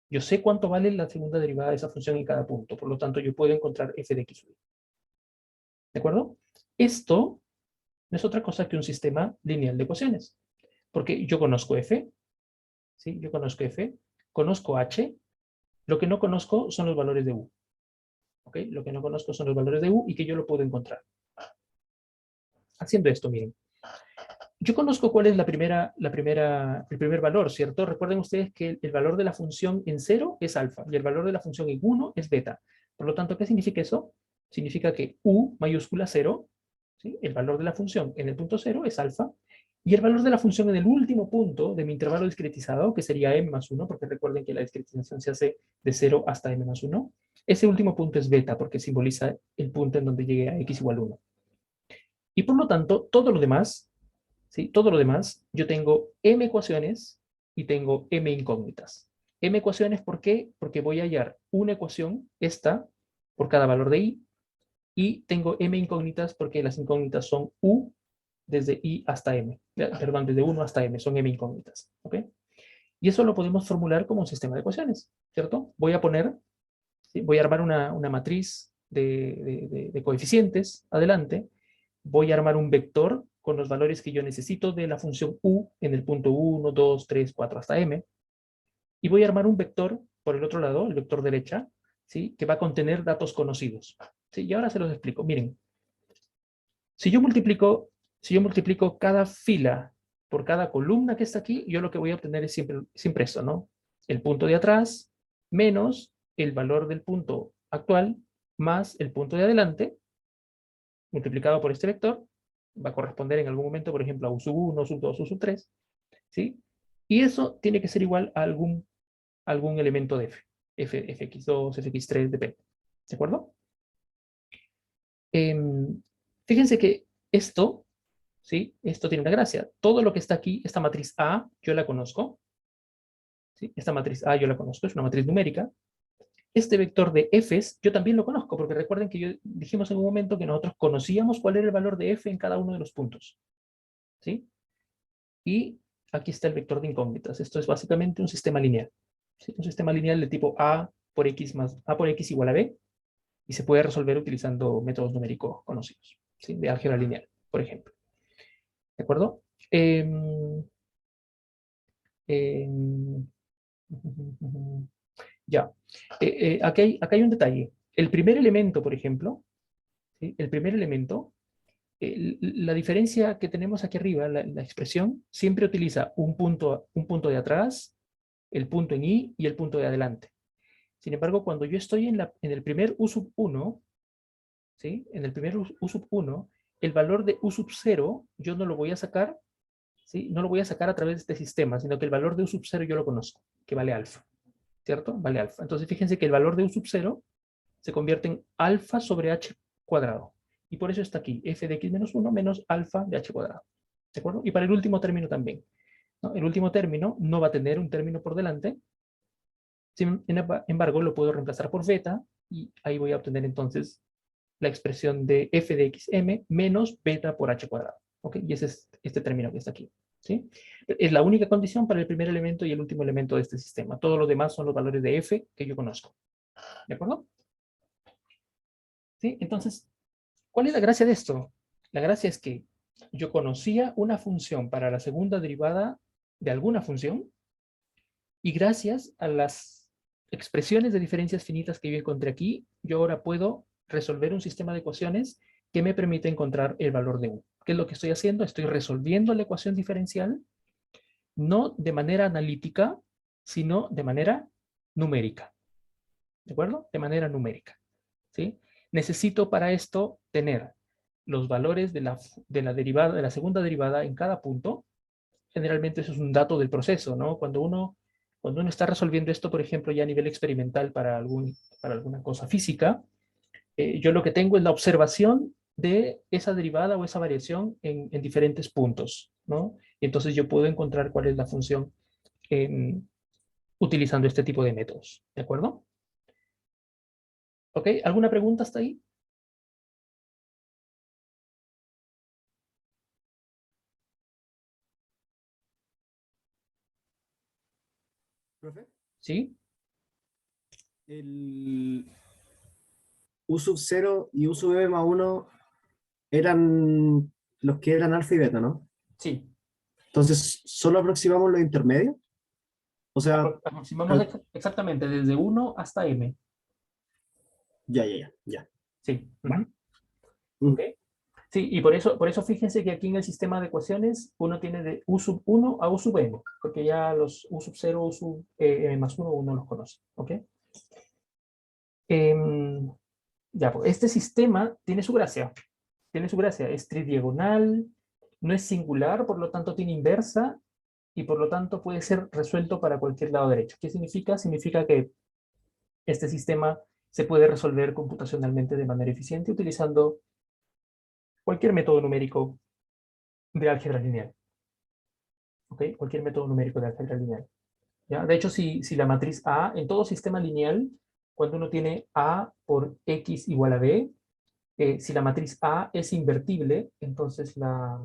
Yo sé cuánto vale la segunda derivada de esa función en cada punto. Por lo tanto, yo puedo encontrar f de x sub i. ¿De acuerdo? Esto no es otra cosa que un sistema lineal de ecuaciones. Porque yo conozco f, ¿sí? Yo conozco f, conozco h, lo que no conozco son los valores de u. ¿Ok? Lo que no conozco son los valores de u y que yo lo puedo encontrar. Haciendo esto, miren. Yo conozco cuál es el primer valor, ¿cierto? Recuerden ustedes que el valor de la función en 0 es alfa y el valor de la función en 1 es beta. Por lo tanto, ¿qué significa eso? Significa que u mayúscula 0, ¿sí? El valor de la función en el punto 0 es alfa, y el valor de la función en el último punto de mi intervalo discretizado, que sería m más 1, porque recuerden que la discretización se hace de 0 hasta m más 1, ese último punto es beta, porque simboliza el punto en donde llegue a x igual 1. Y por lo tanto, todo lo demás, ¿sí? Todo lo demás, yo tengo m ecuaciones y tengo m incógnitas. M ecuaciones, ¿por qué? Porque voy a hallar una ecuación, esta, por cada valor de y tengo m incógnitas porque las incógnitas son u desde i hasta m. Perdón, desde 1 hasta m, son m incógnitas. ¿Ok? Y eso lo podemos formular como un sistema de ecuaciones, ¿cierto? Voy a poner, ¿sí? Voy a armar una matriz de coeficientes adelante, voy a armar un vector con los valores que yo necesito de la función u en el punto 1, 2, 3, 4 hasta m, y voy a armar un vector por el otro lado, el vector derecha, ¿sí? Que va a contener datos conocidos. ¿Sí? Y ahora se los explico. Miren, si yo multiplico cada fila por cada columna que está aquí, yo lo que voy a obtener es siempre esto, ¿no? El punto de atrás menos el valor del punto actual más el punto de adelante, multiplicado por este vector, va a corresponder en algún momento, por ejemplo, a u sub 1, sub 2, u sub 3, ¿sí? Y eso tiene que ser igual a algún elemento de fx2, fx3, depende. ¿De acuerdo? Fíjense que esto, ¿sí? Esto tiene una gracia. Todo lo que está aquí, esta matriz A, yo la conozco. ¿Sí? Esta matriz A yo la conozco, es una matriz numérica. Este vector de f's yo también lo conozco, porque recuerden que dijimos en un momento que nosotros conocíamos cuál era el valor de f en cada uno de los puntos. ¿Sí? Y aquí está el vector de incógnitas. Esto es básicamente un sistema lineal. ¿Sí? Un sistema lineal de tipo A por x igual a b, y se puede resolver utilizando métodos numéricos conocidos, ¿sí? De álgebra lineal, por ejemplo. ¿De acuerdo? Em, ya. Acá hay un detalle. El primer elemento, por ejemplo, ¿sí? El primer elemento, la diferencia que tenemos aquí arriba, la expresión, siempre utiliza un punto de atrás, el punto en i y el punto de adelante. Sin embargo, cuando yo estoy en el primer u sub 1, ¿sí? En el primer u sub 1, el valor de u sub 0 yo no lo voy a sacar, ¿sí? No lo voy a sacar a través de este sistema, sino que el valor de u sub 0 yo lo conozco, que vale alfa, ¿cierto? Vale alfa. Entonces fíjense que el valor de u sub 0 se convierte en alfa sobre h cuadrado. Y por eso está aquí, f de x menos 1 menos alfa de h cuadrado. ¿De acuerdo? Y para el último término también, ¿no? El último término no va a tener un término por delante, sin embargo lo puedo reemplazar por beta, y ahí voy a obtener entonces la expresión de f de xm menos beta por h cuadrado. ¿Ok? Y ese es este término que está aquí. ¿Sí? Es la única condición para el primer elemento y el último elemento de este sistema. Todo lo demás son los valores de f que yo conozco. ¿De acuerdo? ¿Sí? Entonces, ¿cuál es la gracia de esto? La gracia es que yo conocía una función para la segunda derivada de alguna función, y gracias a las expresiones de diferencias finitas que yo encontré aquí, yo ahora puedo resolver un sistema de ecuaciones que me permite encontrar el valor de u. ¿Qué es lo que estoy haciendo? Estoy resolviendo la ecuación diferencial, no de manera analítica, sino de manera numérica. ¿De acuerdo? De manera numérica. ¿Sí? Necesito para esto tener los valores de la derivada, de la segunda derivada en cada punto. Generalmente eso es un dato del proceso, ¿no? Cuando uno está resolviendo esto, por ejemplo, ya a nivel experimental para alguna cosa física, yo lo que tengo es la observación de esa derivada o esa variación en diferentes puntos, ¿no? Y entonces yo puedo encontrar cuál es la función utilizando este tipo de métodos, ¿de acuerdo? ¿Ok? ¿Alguna pregunta hasta ahí? Profe, ¿Sí? el U sub 0 y U sub m más 1 eran los que eran alfa y beta, ¿no? Sí. Entonces, ¿solo aproximamos los intermedios? O sea, Aproximamos cal- exactamente desde 1 hasta m. ya. Sí. Vale. ¿Ok? Mm. Sí, y por eso fíjense que aquí en el sistema de ecuaciones uno tiene de u sub 1 a u sub n, porque ya los u sub 0, u sub m más 1 uno los conoce. ¿Ok? Ya, pues, este sistema tiene su gracia. Tiene su gracia. Es tridiagonal, no es singular, por lo tanto tiene inversa, y por lo tanto puede ser resuelto para cualquier lado derecho. ¿Qué significa? Significa que este sistema se puede resolver computacionalmente de manera eficiente utilizando cualquier método numérico de álgebra lineal. ¿Ok? Cualquier método numérico de álgebra lineal. ¿Ya? De hecho, si la matriz A, en todo sistema lineal, cuando uno tiene A por X igual a B, si la matriz A es invertible, entonces la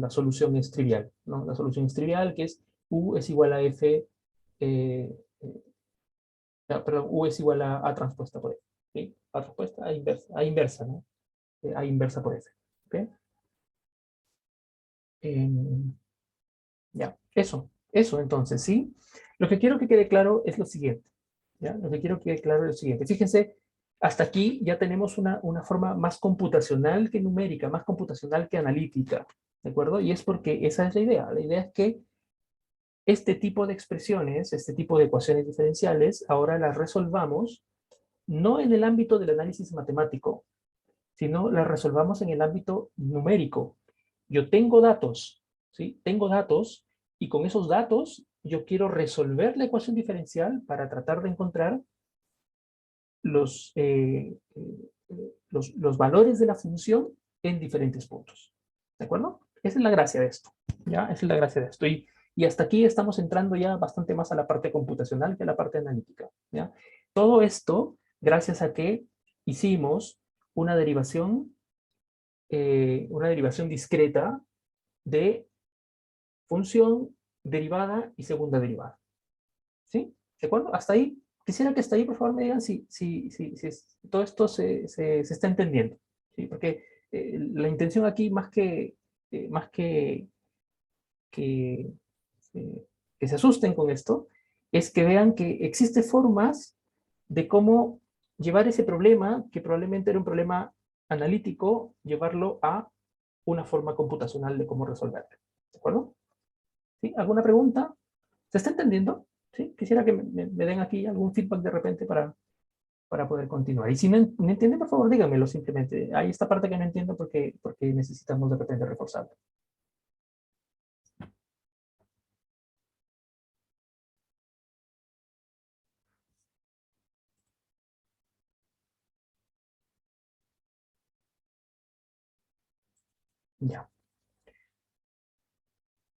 solución es trivial, ¿no? La solución es trivial, que es U es igual a F, perdón, U es igual a A transpuesta por F. ¿Sí? A transpuesta, A inversa, ¿no? A inversa por F. ¿Ok? Ya, eso entonces, ¿sí? Lo que quiero que quede claro es lo siguiente, ¿ya? Lo que quiero que quede claro es lo siguiente. Fíjense, hasta aquí ya tenemos una forma más computacional que numérica, más computacional que analítica, ¿de acuerdo? Y es porque esa es la idea. La idea es que este tipo de expresiones, este tipo de ecuaciones diferenciales, ahora las resolvamos no en el ámbito del análisis matemático, sino las resolvamos en el ámbito numérico. Yo tengo datos, ¿sí? Tengo datos y con esos datos yo quiero resolver la ecuación diferencial para tratar de encontrar los valores de la función en diferentes puntos. ¿De acuerdo? Esa es la gracia de esto. ¿Ya? Esa es la gracia de esto. Y hasta aquí estamos entrando ya bastante más a la parte computacional que a la parte analítica. ¿Ya? Todo esto gracias a que hicimos una derivación discreta de función, derivada y segunda derivada. ¿Sí? ¿De acuerdo? Hasta ahí. Quisiera que hasta ahí, por favor, me digan si todo esto se está entendiendo. ¿Sí? Porque la intención aquí, más que, eh, que se asusten con esto, es que vean que existen formas de cómo llevar ese problema, que probablemente era un problema analítico, llevarlo a una forma computacional de cómo resolverlo. ¿De acuerdo? ¿Sí? ¿Alguna pregunta? ¿Se está entendiendo? ¿Sí? Quisiera que me den aquí algún feedback de repente para poder continuar. Y si no entienden, por favor, díganmelo simplemente. Hay esta parte que no entiendo porque necesitamos de repente reforzarla. Ya.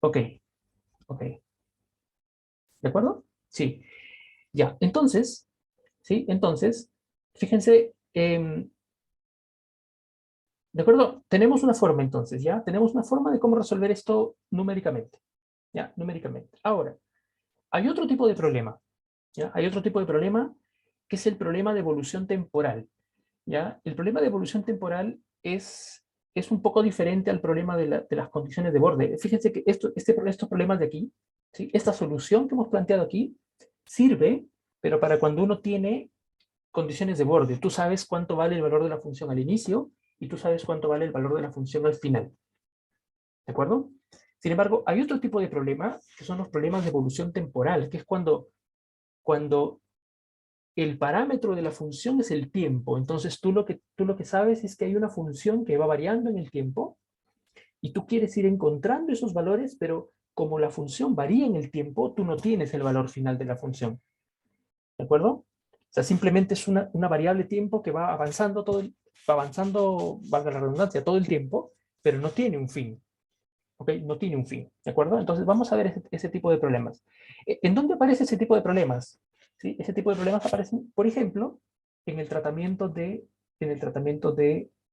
Ok, ok. ¿De acuerdo? Sí. Ya. Entonces, ¿sí? Entonces, fíjense, ¿de acuerdo? Tenemos una forma entonces, ¿ya? Tenemos una forma de cómo resolver esto numéricamente, ¿ya? Numéricamente. Ahora, hay otro tipo de problema, ¿ya? Hay otro tipo de problema que es el problema de evolución temporal, ¿ya? El problema de evolución temporal es un poco diferente al problema de las condiciones de borde. Fíjense que estos problemas de aquí, ¿sí? Esta solución que hemos planteado aquí, sirve, pero para cuando uno tiene condiciones de borde. Tú sabes cuánto vale el valor de la función al inicio y tú sabes cuánto vale el valor de la función al final. ¿De acuerdo? Sin embargo, hay otro tipo de problema que son los problemas de evolución temporal, que es cuando el parámetro de la función es el tiempo. Entonces tú lo que sabes es que hay una función que va variando en el tiempo y tú quieres ir encontrando esos valores, pero como la función varía en el tiempo, tú no tienes el valor final de la función. ¿De acuerdo? O sea, simplemente es una variable tiempo que va avanzando va avanzando, valga la redundancia, todo el tiempo, pero no tiene un fin. ¿Ok? No tiene un fin. ¿De acuerdo? Entonces vamos a ver ese tipo de problemas. ¿En dónde aparece ese tipo de problemas? ¿Sí? Ese tipo de problemas aparecen, por ejemplo, en el tratamiento de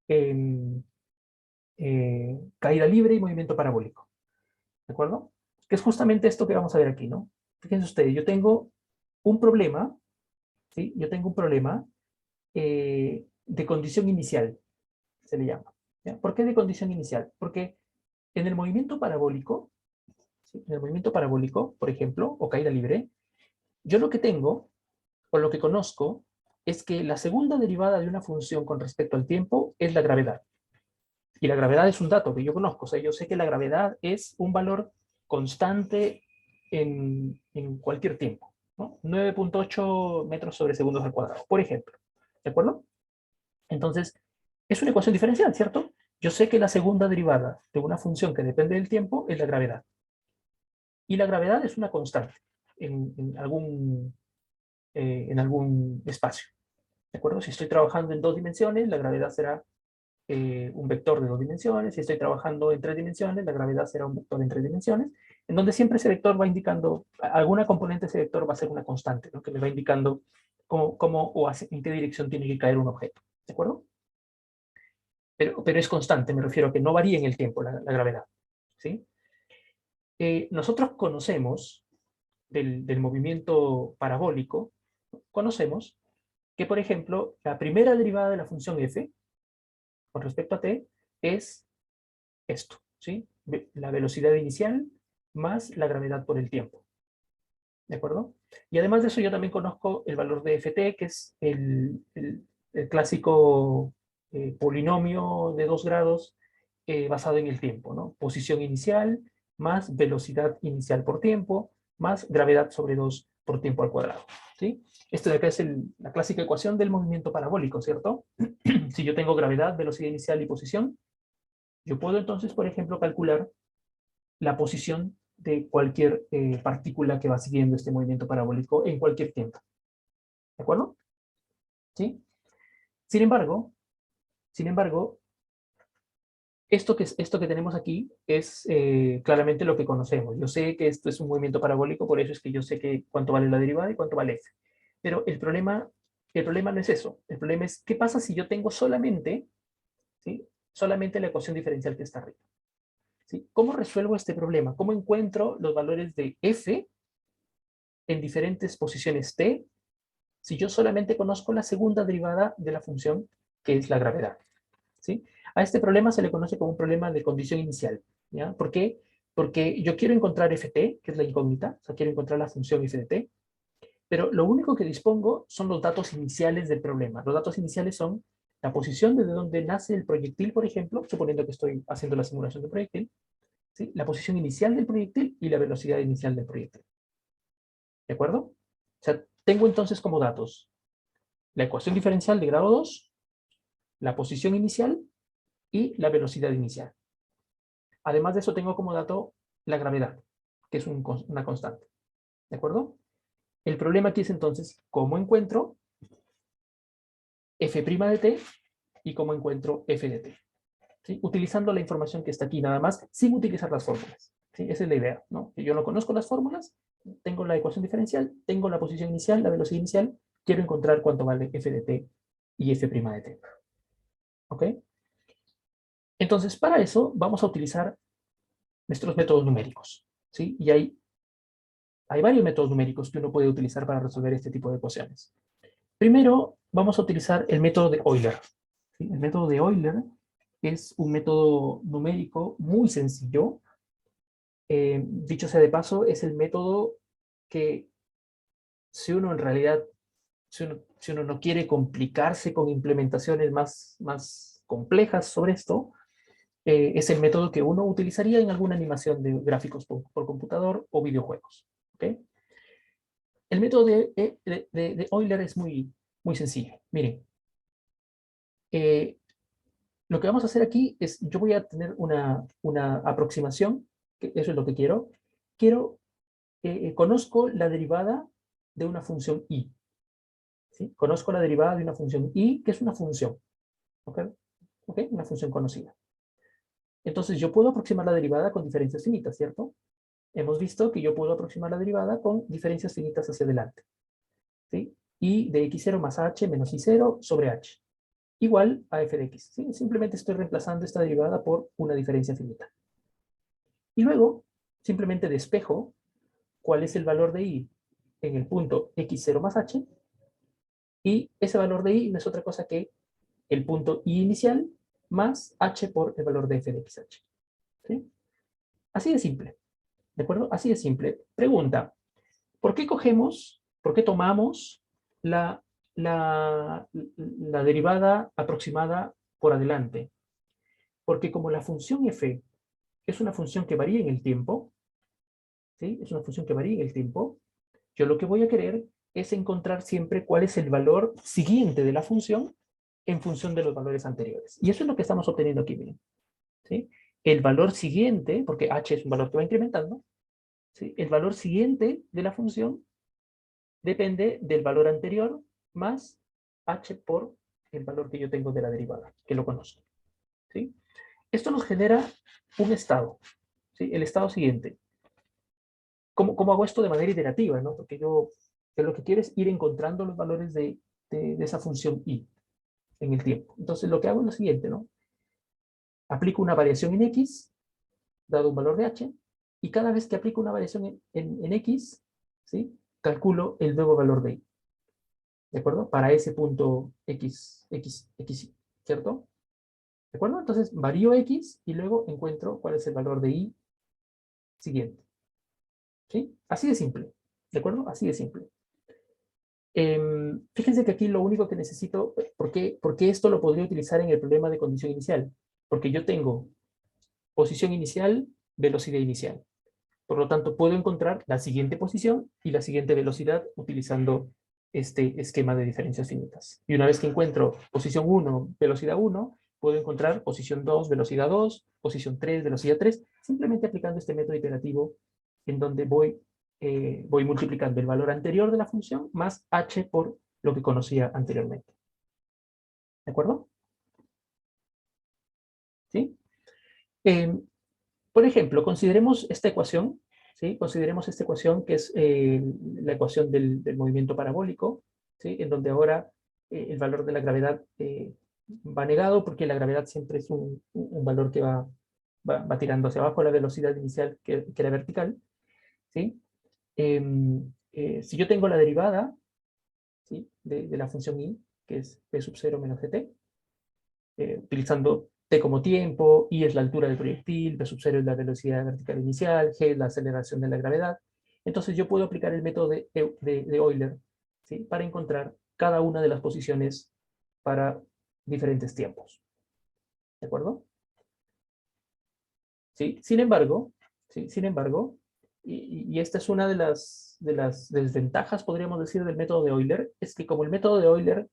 em, caída libre y movimiento parabólico. ¿De acuerdo? Que es justamente esto que vamos a ver aquí, ¿no? Fíjense ustedes, yo tengo un problema, ¿sí? Yo tengo un problema de condición inicial, se le llama. ¿Ya? ¿Por qué de condición inicial? Porque en el movimiento parabólico, ¿sí? En el movimiento parabólico, por ejemplo, o caída libre, yo lo que tengo, o lo que conozco, es que la segunda derivada de una función con respecto al tiempo es la gravedad. Y la gravedad es un dato que yo conozco. O sea, yo sé que la gravedad es un valor constante en cualquier tiempo. ¿no? 9.8 metros sobre segundos al cuadrado, por ejemplo. ¿De acuerdo? Entonces, es una ecuación diferencial, ¿cierto? Yo sé que la segunda derivada de una función que depende del tiempo es la gravedad. Y la gravedad es una constante en algún espacio. ¿De acuerdo? Si estoy trabajando en 2 dimensiones, la gravedad será un vector de 2 dimensiones. Si estoy trabajando en 3 dimensiones, la gravedad será un vector en 3 dimensiones, en donde siempre ese vector va indicando, alguna componente de ese vector va a ser una constante, ¿no? Que me va indicando cómo o en qué dirección tiene que caer un objeto. ¿De acuerdo? Pero es constante, me refiero a que no varía en el tiempo la gravedad. ¿Sí? Nosotros conocemos del movimiento parabólico, conocemos que, por ejemplo, la primera derivada de la función f con respecto a t es esto, ¿sí? La velocidad inicial más la gravedad por el tiempo. ¿De acuerdo? Y además de eso yo también conozco el valor de ft, que es el clásico polinomio de 2 grados basado en el tiempo, ¿no? Posición inicial más velocidad inicial por tiempo más gravedad sobre 2 por tiempo al cuadrado, ¿sí? Esto de acá es la clásica ecuación del movimiento parabólico, ¿cierto? Si yo tengo gravedad, velocidad inicial y posición, yo puedo entonces, por ejemplo, calcular la posición de cualquier partícula que va siguiendo este movimiento parabólico en cualquier tiempo. ¿De acuerdo? ¿Sí? Sin embargo, esto que tenemos aquí es claramente lo que conocemos. Yo sé que esto es un movimiento parabólico, por eso es que yo sé cuánto vale la derivada y cuánto vale f. Pero el problema no es eso. El problema es, ¿qué pasa si yo tengo solamente, ¿sí? Solamente la ecuación diferencial que está arriba? ¿Sí? ¿Cómo resuelvo este problema? ¿Cómo encuentro los valores de f en diferentes posiciones t si yo solamente conozco la segunda derivada de la función, que es la gravedad? ¿Sí? A este problema se le conoce como un problema de condición inicial. ¿Ya? ¿Por qué? Porque yo quiero encontrar ft, que es la incógnita, o sea, quiero encontrar la función f de t, pero lo único que dispongo son los datos iniciales del problema. Los datos iniciales son la posición desde donde nace el proyectil, por ejemplo, suponiendo que estoy haciendo la simulación del proyectil, ¿sí? La posición inicial del proyectil y la velocidad inicial del proyectil. ¿De acuerdo? O sea, tengo entonces como datos la ecuación diferencial de grado 2, la posición inicial y la velocidad inicial. Además de eso, tengo como dato la gravedad, que es una constante. ¿De acuerdo? El problema aquí es entonces cómo encuentro f' de t y cómo encuentro f de t. ¿Sí? Utilizando la información que está aquí nada más, sin utilizar las fórmulas. ¿Sí? Esa es la idea, ¿no? Que yo no conozco las fórmulas, tengo la ecuación diferencial, tengo la posición inicial, la velocidad inicial, quiero encontrar cuánto vale f de t y f' de t. ¿Ok? Entonces, para eso vamos a utilizar nuestros métodos numéricos. ¿Sí? Y hay varios métodos numéricos que uno puede utilizar para resolver este tipo de ecuaciones. Primero, vamos a utilizar el método de Euler. ¿Sí? El método de Euler es un método numérico muy sencillo. Dicho sea de paso, es el método que si uno en realidad, si uno no quiere complicarse con implementaciones más complejas sobre esto, es el método que uno utilizaría en alguna animación de gráficos por computador o videojuegos. ¿Okay? El método de Euler es muy sencillo. Miren, lo que vamos a hacer aquí es, yo voy a tener una aproximación, que eso es lo que quiero. Conozco la derivada de una función y. ¿Sí? Conozco la derivada de una función y, que es una función. ¿Ok? ¿Ok? Una función conocida. Entonces yo puedo aproximar la derivada con diferencias finitas, ¿cierto? Hemos visto que yo puedo aproximar la derivada con diferencias finitas hacia adelante. ¿Sí? Y de x0 más h menos y0 sobre h. Igual a f de x. ¿Sí? Simplemente estoy reemplazando esta derivada por una diferencia finita. Y luego, simplemente despejo cuál es el valor de y en el punto x0 más h, y ese valor de y no es otra cosa que el punto y inicial más h por el valor de f de xh. ¿Sí? Así de simple. ¿De acuerdo? Así de simple. Pregunta, ¿por qué tomamos la derivada aproximada por adelante? Porque como la función f es una función que varía en el tiempo, ¿sí? Es una función que varía en el tiempo, Yo lo que voy a querer es encontrar siempre cuál es el valor siguiente de la función en función de los valores anteriores. Y eso es lo que estamos obteniendo aquí, miren. ¿Sí? El valor siguiente, porque h es un valor que va incrementando, ¿sí? El valor siguiente de la función depende del valor anterior más h por el valor que yo tengo de la derivada, que lo conozco. ¿Sí? Esto nos genera un estado, ¿sí? El estado siguiente. ¿Cómo hago esto de manera iterativa? ¿No? Porque yo lo que quiero es ir encontrando los valores de esa función y en el tiempo. Entonces lo que hago es lo siguiente, ¿no? Aplico una variación en x, dado un valor de h, y cada vez que aplico una variación en x, ¿sí? Calculo el nuevo valor de y. ¿De acuerdo? Para ese punto x, ¿cierto? ¿De acuerdo? Entonces varío x y luego encuentro cuál es el valor de y siguiente. ¿Sí? Así de simple. ¿De acuerdo? Así de simple. Fíjense que aquí lo único que necesito, ¿por qué esto lo podría utilizar en el problema de condición inicial? Porque yo tengo posición inicial, velocidad inicial. Por lo tanto, puedo encontrar la siguiente posición y la siguiente velocidad utilizando este esquema de diferencias finitas. Y una vez que encuentro posición 1, velocidad 1, puedo encontrar posición 2, velocidad 2, posición 3, velocidad 3, simplemente aplicando este método iterativo en donde voy multiplicando el valor anterior de la función más h por lo que conocía anteriormente. ¿De acuerdo? ¿Sí? Por ejemplo, consideremos esta ecuación, ¿sí? Consideremos esta ecuación que es la ecuación del movimiento parabólico, ¿sí? En donde ahora el valor de la gravedad va negado porque la gravedad siempre es un valor que va tirando hacia abajo la velocidad inicial que era vertical, ¿sí? Si yo tengo la derivada, ¿sí? de la función y, que es p sub 0 menos gt, utilizando t como tiempo, y es la altura del proyectil, v sub 0 es la velocidad vertical inicial, g es la aceleración de la gravedad. Entonces yo puedo aplicar el método de Euler, ¿sí? Para encontrar cada una de las posiciones para diferentes tiempos. ¿De acuerdo? ¿Sí? Sin embargo, ¿sí? Sin embargo, y esta es una de las desventajas, podríamos decir, del método de Euler, es que como el método de Euler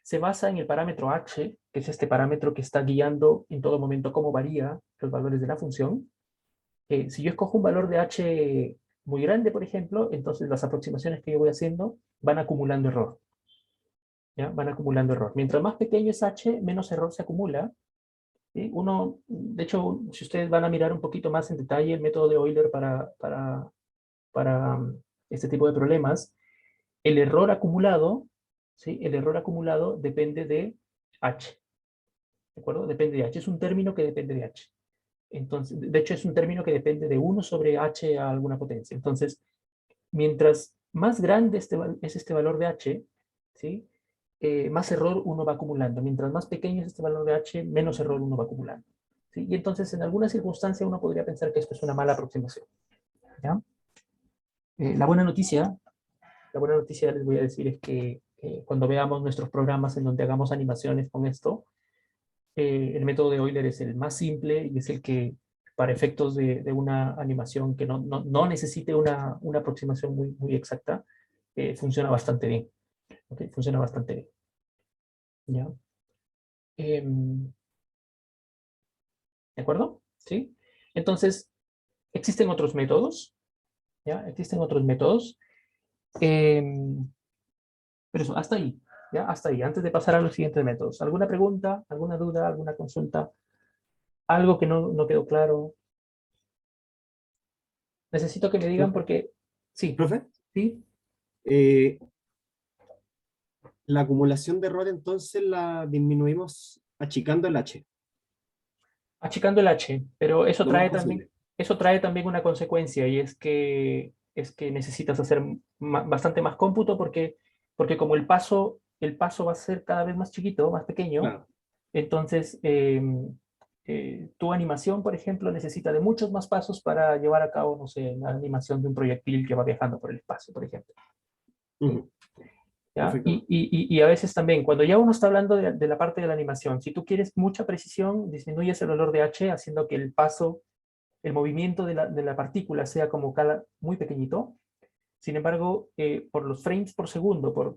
se basa en el parámetro h, que es este parámetro que está guiando en todo momento cómo varía los valores de la función. Si yo escojo un valor de h muy grande, por ejemplo, entonces las aproximaciones que yo voy haciendo van acumulando error. ¿Ya? Van acumulando error. Mientras más pequeño es h, menos error se acumula. ¿Sí? De hecho, si ustedes van a mirar un poquito más en detalle el método de Euler para este tipo de problemas, el error acumulado, ¿sí? El error acumulado depende de h. ¿De acuerdo? Depende de h. Es un término que depende de h. Entonces, de hecho, es un término que depende de 1 sobre h a alguna potencia. Entonces, mientras más grande es este valor de h, ¿sí? Más error uno va acumulando. Mientras más pequeño es este valor de h, menos error uno va acumulando. ¿Sí? Y entonces, en alguna circunstancia, uno podría pensar que esto es una mala aproximación. ¿Ya? La buena noticia les voy a decir es que cuando veamos nuestros programas en donde hagamos animaciones con esto, el método de Euler es el más simple y es el que, para efectos de una animación que no necesite una aproximación muy exacta, funciona bastante bien. ¿Okay? Funciona bastante bien. ¿Ya? ¿De acuerdo? ¿Sí? Entonces, existen otros métodos. ¿Ya? Existen otros métodos. Pero eso, hasta ahí. ¿Ya? Hasta ahí, antes de pasar a los siguientes métodos. ¿Alguna pregunta, alguna duda, alguna consulta? ¿Algo que no quedó claro? Necesito que me digan porque... Sí, ¿Profe? sí. Eh, la acumulación de error entonces la disminuimos achicando el h, Achicando el h, pero lo más posible. eso trae también una consecuencia y es que necesitas hacer bastante más cómputo porque como el paso va a ser cada vez más chiquito, más pequeño, Claro. entonces tu animación, por ejemplo, necesita de muchos más pasos para llevar a cabo, no sé, la animación de un proyectil que va viajando por el espacio, por ejemplo. ¿Sí? Ujú. ¿Ya? Perfecto. Y a veces también, cuando ya uno está hablando de la parte de la animación, si tú quieres mucha precisión, disminuyes el valor de h haciendo que el movimiento de la partícula sea como muy pequeñito. Sin embargo, por los frames por segundo, por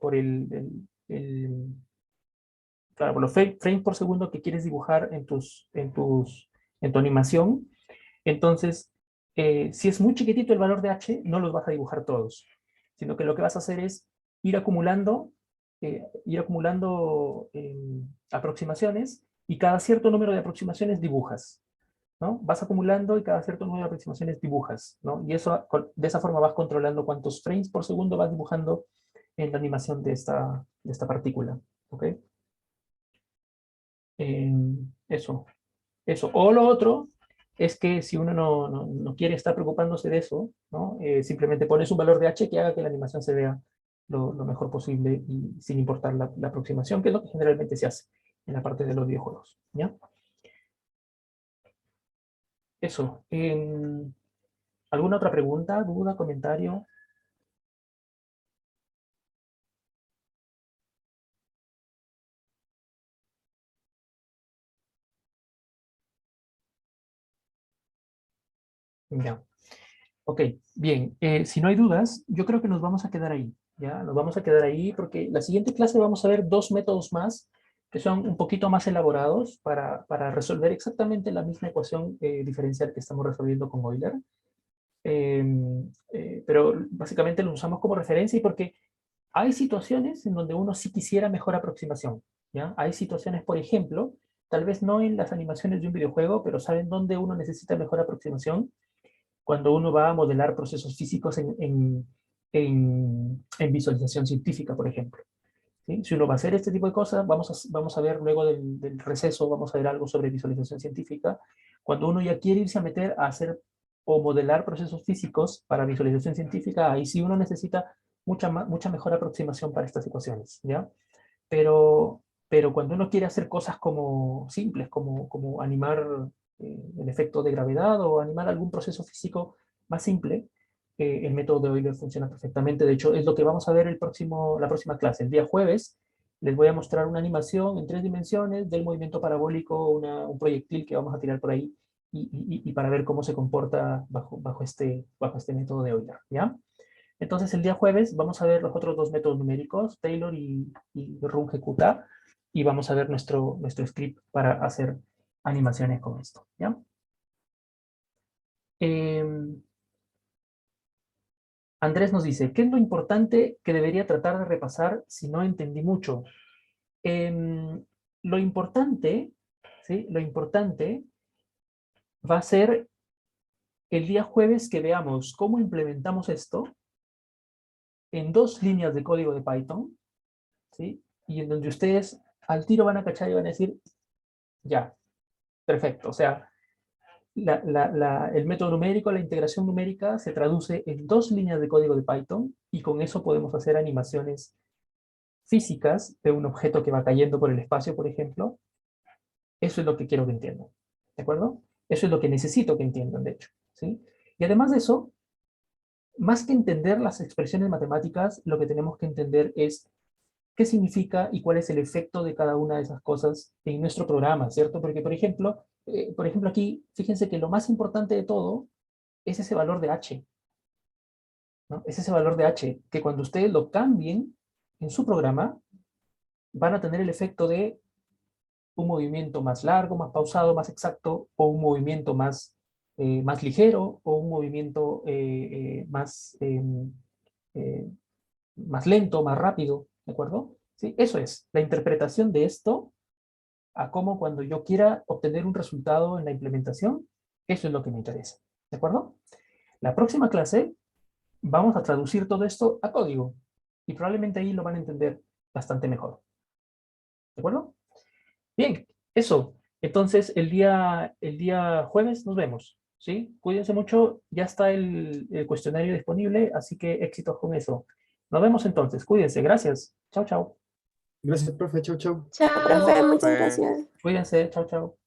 claro, por los frames por segundo que quieres dibujar en tu animación, entonces, si es muy chiquitito el valor de h, no los vas a dibujar todos, sino que lo que vas a hacer es ir acumulando aproximaciones, y cada cierto número de aproximaciones dibujas, ¿no? Vas acumulando y cada cierto número de aproximaciones dibujas, ¿no? Y eso, de esa forma vas controlando cuántos frames por segundo vas dibujando en la animación de esta partícula, ¿ok? Eso. O lo otro es que si uno no quiere estar preocupándose de eso, ¿no? Simplemente pones un valor de h que haga que la animación se vea lo mejor posible y sin importar la aproximación, que es lo que generalmente se hace en la parte de los videojuegos, ¿ya? Eso. ¿Alguna otra pregunta, duda, comentario? Ya. Ok, bien. Si no hay dudas, yo creo que nos vamos a quedar ahí, ¿ya? Nos vamos a quedar ahí porque la siguiente clase vamos a ver dos métodos más que son un poquito más elaborados para resolver exactamente la misma ecuación diferencial que estamos resolviendo con Euler. Pero básicamente lo usamos como referencia y porque hay situaciones en donde uno sí quisiera mejor aproximación, ¿ya? Hay situaciones, por ejemplo, tal vez no en las animaciones de un videojuego, pero ¿saben dónde uno necesita mejor aproximación? Cuando uno va a modelar procesos físicos en visualización científica, por ejemplo, ¿sí? Si uno va a hacer este tipo de cosas, vamos a ver luego del receso, vamos a ver algo sobre visualización científica. Cuando uno ya quiere irse a meter a hacer o modelar procesos físicos para visualización científica, ahí sí uno necesita mucha mejor aproximación para estas ecuaciones, ¿ya? Pero cuando uno quiere hacer cosas como simples, como animar el efecto de gravedad o animar algún proceso físico más simple, el método de Euler funciona perfectamente. De hecho, es lo que vamos a ver la próxima clase. El día jueves les voy a mostrar una animación en 3 dimensiones del movimiento parabólico, un proyectil que vamos a tirar por ahí, y para ver cómo se comporta bajo este método de Euler, ¿ya? Entonces, el día jueves vamos a ver los otros dos métodos numéricos, Taylor y Runge-Kutta, y vamos a ver nuestro script para hacer animaciones con esto, ¿ya? Andrés nos dice, ¿qué es lo importante que debería tratar de repasar si no entendí mucho? Lo importante, ¿sí? Lo importante va a ser el día jueves que veamos cómo implementamos esto en 2 líneas de código de Python, ¿sí? Y en donde ustedes al tiro van a cachar y van a decir, ya, perfecto. O sea, el método numérico, la integración numérica se traduce en 2 líneas de código de Python y con eso podemos hacer animaciones físicas de un objeto que va cayendo por el espacio, por ejemplo. Eso es lo que quiero que entiendan, ¿de acuerdo? Eso es lo que necesito que entiendan, de hecho, ¿sí? Y además de eso, más que entender las expresiones matemáticas, lo que tenemos que entender es qué significa y cuál es el efecto de cada una de esas cosas en nuestro programa, ¿cierto? Porque, por ejemplo aquí, fíjense que lo más importante de todo es ese valor de h, ¿no? Es ese valor de h, que cuando ustedes lo cambien en su programa, van a tener el efecto de un movimiento más largo, más pausado, más exacto, o un movimiento más ligero, o un movimiento eh, más lento, más rápido, ¿de acuerdo? ¿Sí? Eso es, la interpretación de esto a cómo cuando yo quiera obtener un resultado en la implementación, eso es lo que me interesa, ¿de acuerdo? La próxima clase vamos a traducir todo esto a código y probablemente ahí lo van a entender bastante mejor, ¿de acuerdo? Bien, eso. Entonces, el día jueves nos vemos, ¿sí? Cuídense mucho, ya está el cuestionario disponible, así que éxitos con eso. Nos vemos entonces, cuídense, gracias. Chao, chao. Gracias, profe. Chau, chau. Chao, profe, muchas Profe. gracias. Cuídense, chao, chao.